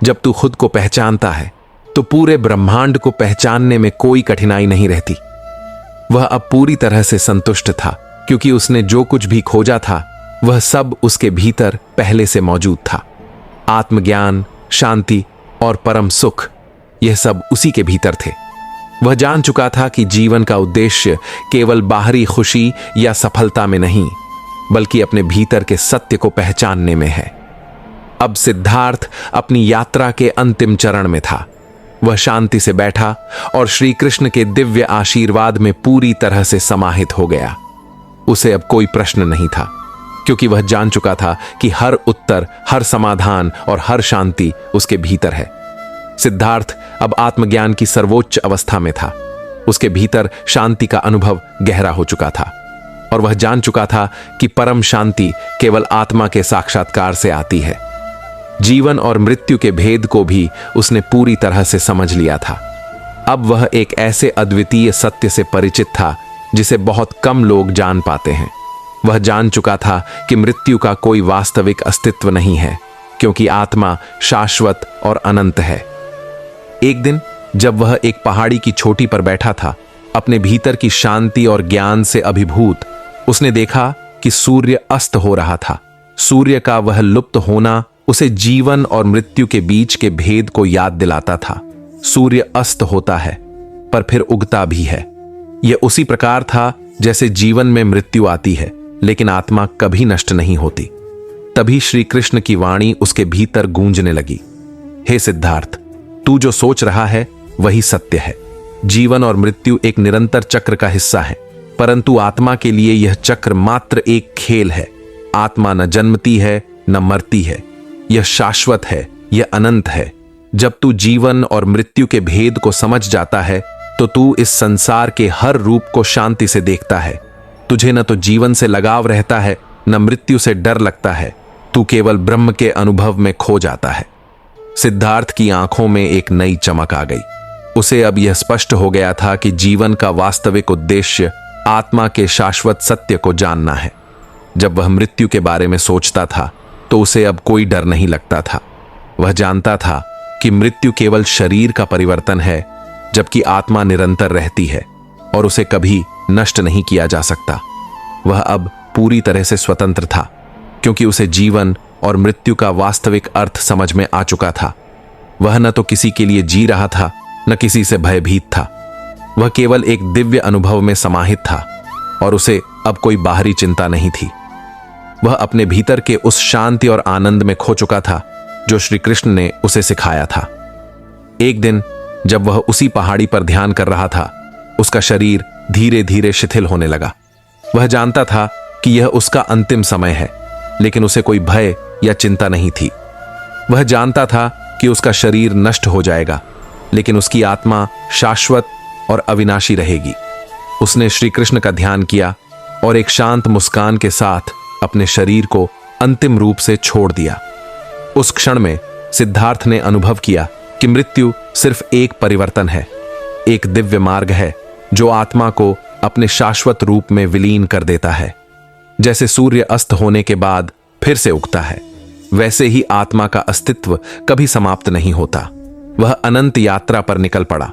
जब तू खुद को पहचानता है तो पूरे ब्रह्मांड को पहचानने में कोई कठिनाई नहीं रहती। वह अब पूरी तरह से संतुष्ट था, क्योंकि उसने जो कुछ भी खोजा था वह सब उसके भीतर पहले से मौजूद था। आत्मज्ञान, शांति और परम सुख, यह सब उसी के भीतर थे। वह जान चुका था कि जीवन का उद्देश्य केवल बाहरी खुशी या सफलता में नहीं, बल्कि अपने भीतर के सत्य को पहचानने में है। अब सिद्धार्थ अपनी यात्रा के अंतिम चरण में था। वह शांति से बैठा और श्री कृष्ण के दिव्य आशीर्वाद में पूरी तरह से समाहित हो गया। उसे अब कोई प्रश्न नहीं था, क्योंकि वह जान चुका था कि हर उत्तर, हर समाधान और हर शांति उसके भीतर है। सिद्धार्थ अब आत्मज्ञान की सर्वोच्च अवस्था में था। उसके भीतर शांति का अनुभव गहरा हो चुका था और वह जान चुका था कि परम शांति केवल आत्मा के साक्षात्कार से आती है। जीवन और मृत्यु के भेद को भी उसने पूरी तरह से समझ लिया था। अब वह एक ऐसे अद्वितीय सत्य से परिचित था जिसे बहुत कम लोग जान पाते हैं। वह जान चुका था कि मृत्यु का कोई वास्तविक अस्तित्व नहीं है, क्योंकि आत्मा शाश्वत और अनंत है। एक दिन जब वह एक पहाड़ी की चोटी पर बैठा था, अपने भीतर की शांति और ज्ञान से अभिभूत, उसने देखा कि सूर्य अस्त हो रहा था। सूर्य का वह लुप्त होना उसे जीवन और मृत्यु के बीच के भेद को याद दिलाता था। सूर्य अस्त होता है पर फिर उगता भी है। यह उसी प्रकार था जैसे जीवन में मृत्यु आती है, लेकिन आत्मा कभी नष्ट नहीं होती। तभी श्री कृष्ण की वाणी उसके भीतर गूंजने लगी, हे सिद्धार्थ, तू जो सोच रहा है वही सत्य है। जीवन और मृत्यु एक निरंतर चक्र का हिस्सा है, परंतु आत्मा के लिए यह चक्र मात्र एक खेल है। आत्मा न जन्मती है न मरती है, यह शाश्वत है, यह अनंत है। जब तू जीवन और मृत्यु के भेद को समझ जाता है तो तू इस संसार के हर रूप को शांति से देखता है। तुझे न तो जीवन से लगाव रहता है न मृत्यु से डर लगता है, तू केवल ब्रह्म के अनुभव में खो जाता है। सिद्धार्थ की आंखों में एक नई चमक आ गई। उसे अब यह स्पष्ट हो गया था कि जीवन का वास्तविक उद्देश्य आत्मा के शाश्वत सत्य को जानना है। जब वह मृत्यु के बारे में सोचता था तो उसे अब कोई डर नहीं लगता था। वह जानता था कि मृत्यु केवल शरीर का परिवर्तन है, जबकि आत्मा निरंतर रहती है और उसे कभी नष्ट नहीं किया जा सकता। वह अब पूरी तरह से स्वतंत्र था, क्योंकि उसे जीवन और मृत्यु का वास्तविक अर्थ समझ में आ चुका था। वह न तो किसी के लिए जी रहा था न किसी से भयभीत था। वह केवल एक दिव्य अनुभव में समाहित था और उसे अब कोई बाहरी चिंता नहीं थी। वह अपने भीतर के उस शांति और आनंद में खो चुका था जो श्री कृष्ण ने उसे सिखाया था। एक दिन जब वह उसी पहाड़ी पर ध्यान कर रहा था, उसका शरीर धीरे धीरे शिथिल होने लगा। वह जानता था कि यह उसका अंतिम समय है, लेकिन उसे कोई भय या चिंता नहीं थी। वह जानता था कि उसका शरीर नष्ट हो जाएगा, लेकिन उसकी आत्मा शाश्वत और अविनाशी रहेगी। उसने श्री कृष्ण का ध्यान किया और एक शांत मुस्कान के साथ अपने शरीर को अंतिम रूप से छोड़ दिया। उस क्षण में सिद्धार्थ ने अनुभव किया कि मृत्यु सिर्फ एक परिवर्तन है, एक दिव्य मार्ग है जो आत्मा को अपने शाश्वत रूप में विलीन कर देता है। जैसे सूर्य अस्त होने के बाद फिर से उगता है, वैसे ही आत्मा का अस्तित्व कभी समाप्त नहीं होता। वह अनंत यात्रा पर निकल पड़ा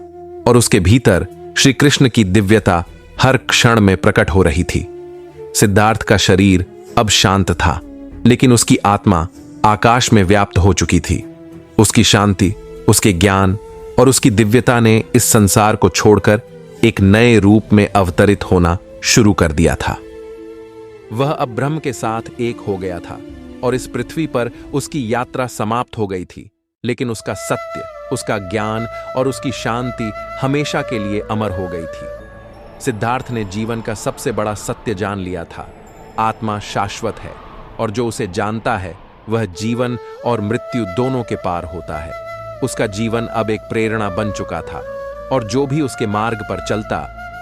और उसके भीतर श्री कृष्ण की दिव्यता हर क्षण में प्रकट हो रही थी। सिद्धार्थ का शरीर अब शांत था, लेकिन उसकी आत्मा आकाश में व्याप्त हो चुकी थी। उसकी शांति, उसके ज्ञान और उसकी दिव्यता ने इस संसार को छोड़कर एक नए रूप में अवतरित होना शुरू कर दिया था। वह अब ब्रह्म के साथ एक हो गया था और इस पृथ्वी पर उसकी यात्रा समाप्त हो गई थी, लेकिन उसका सत्य, उसका ज्ञान और उसकी शांति हमेशा के लिए अमर हो गई थी। सिद्धार्थ ने जीवन का सबसे बड़ा सत्य जान लिया था। आत्मा शाश्वत है और जो उसे जानता है वह जीवन और मृत्यु दोनों के पार होता है। उसका जीवन अब एक प्रेरणा बन चुका था और जो भी उसके मार्ग पर चलता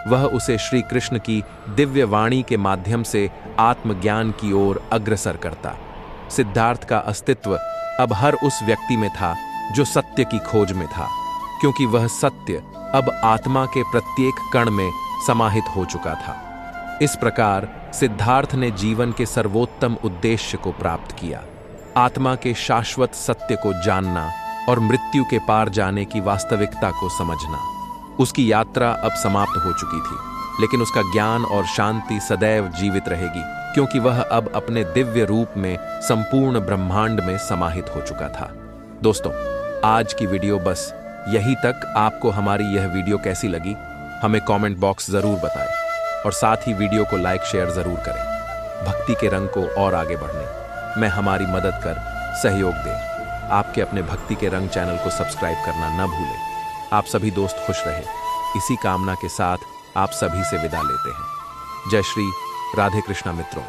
वह उसे श्री कृष्ण की दिव्य वाणी के माध्यम से आत्मज्ञान की ओर अग्रसर करता। सिद्धार्थ का अस्तित्व अब हर उस व्यक्ति में था जो सत्य की खोज में था, क्योंकि वह सत्य अब आत्मा के प्रत्येक कण में समाहित हो चुका था। इस प्रकार सिद्धार्थ ने जीवन के सर्वोत्तम उद्देश्य को प्राप्त किया, आत्मा के शाश्वत सत्य को जानना और मृत्यु के पार जाने की वास्तविकता को समझना। उसकी यात्रा अब समाप्त हो चुकी थी, लेकिन उसका ज्ञान और शांति सदैव जीवित रहेगी, क्योंकि वह अब अपने दिव्य रूप में संपूर्ण ब्रह्मांड में समाहित हो चुका था। दोस्तों, आज की वीडियो बस यही तक। आपको हमारी यह वीडियो कैसी लगी हमें कमेंट बॉक्स जरूर बताएं और साथ ही वीडियो को लाइक शेयर जरूर करें। भक्ति के रंग को और आगे बढ़ने में हमारी मदद कर सहयोग दें। आपके अपने भक्ति के रंग चैनल को सब्सक्राइब करना न भूलें। आप सभी दोस्त खुश रहे, इसी कामना के साथ आप सभी से विदा लेते हैं। जय श्री राधे कृष्णा मित्रों।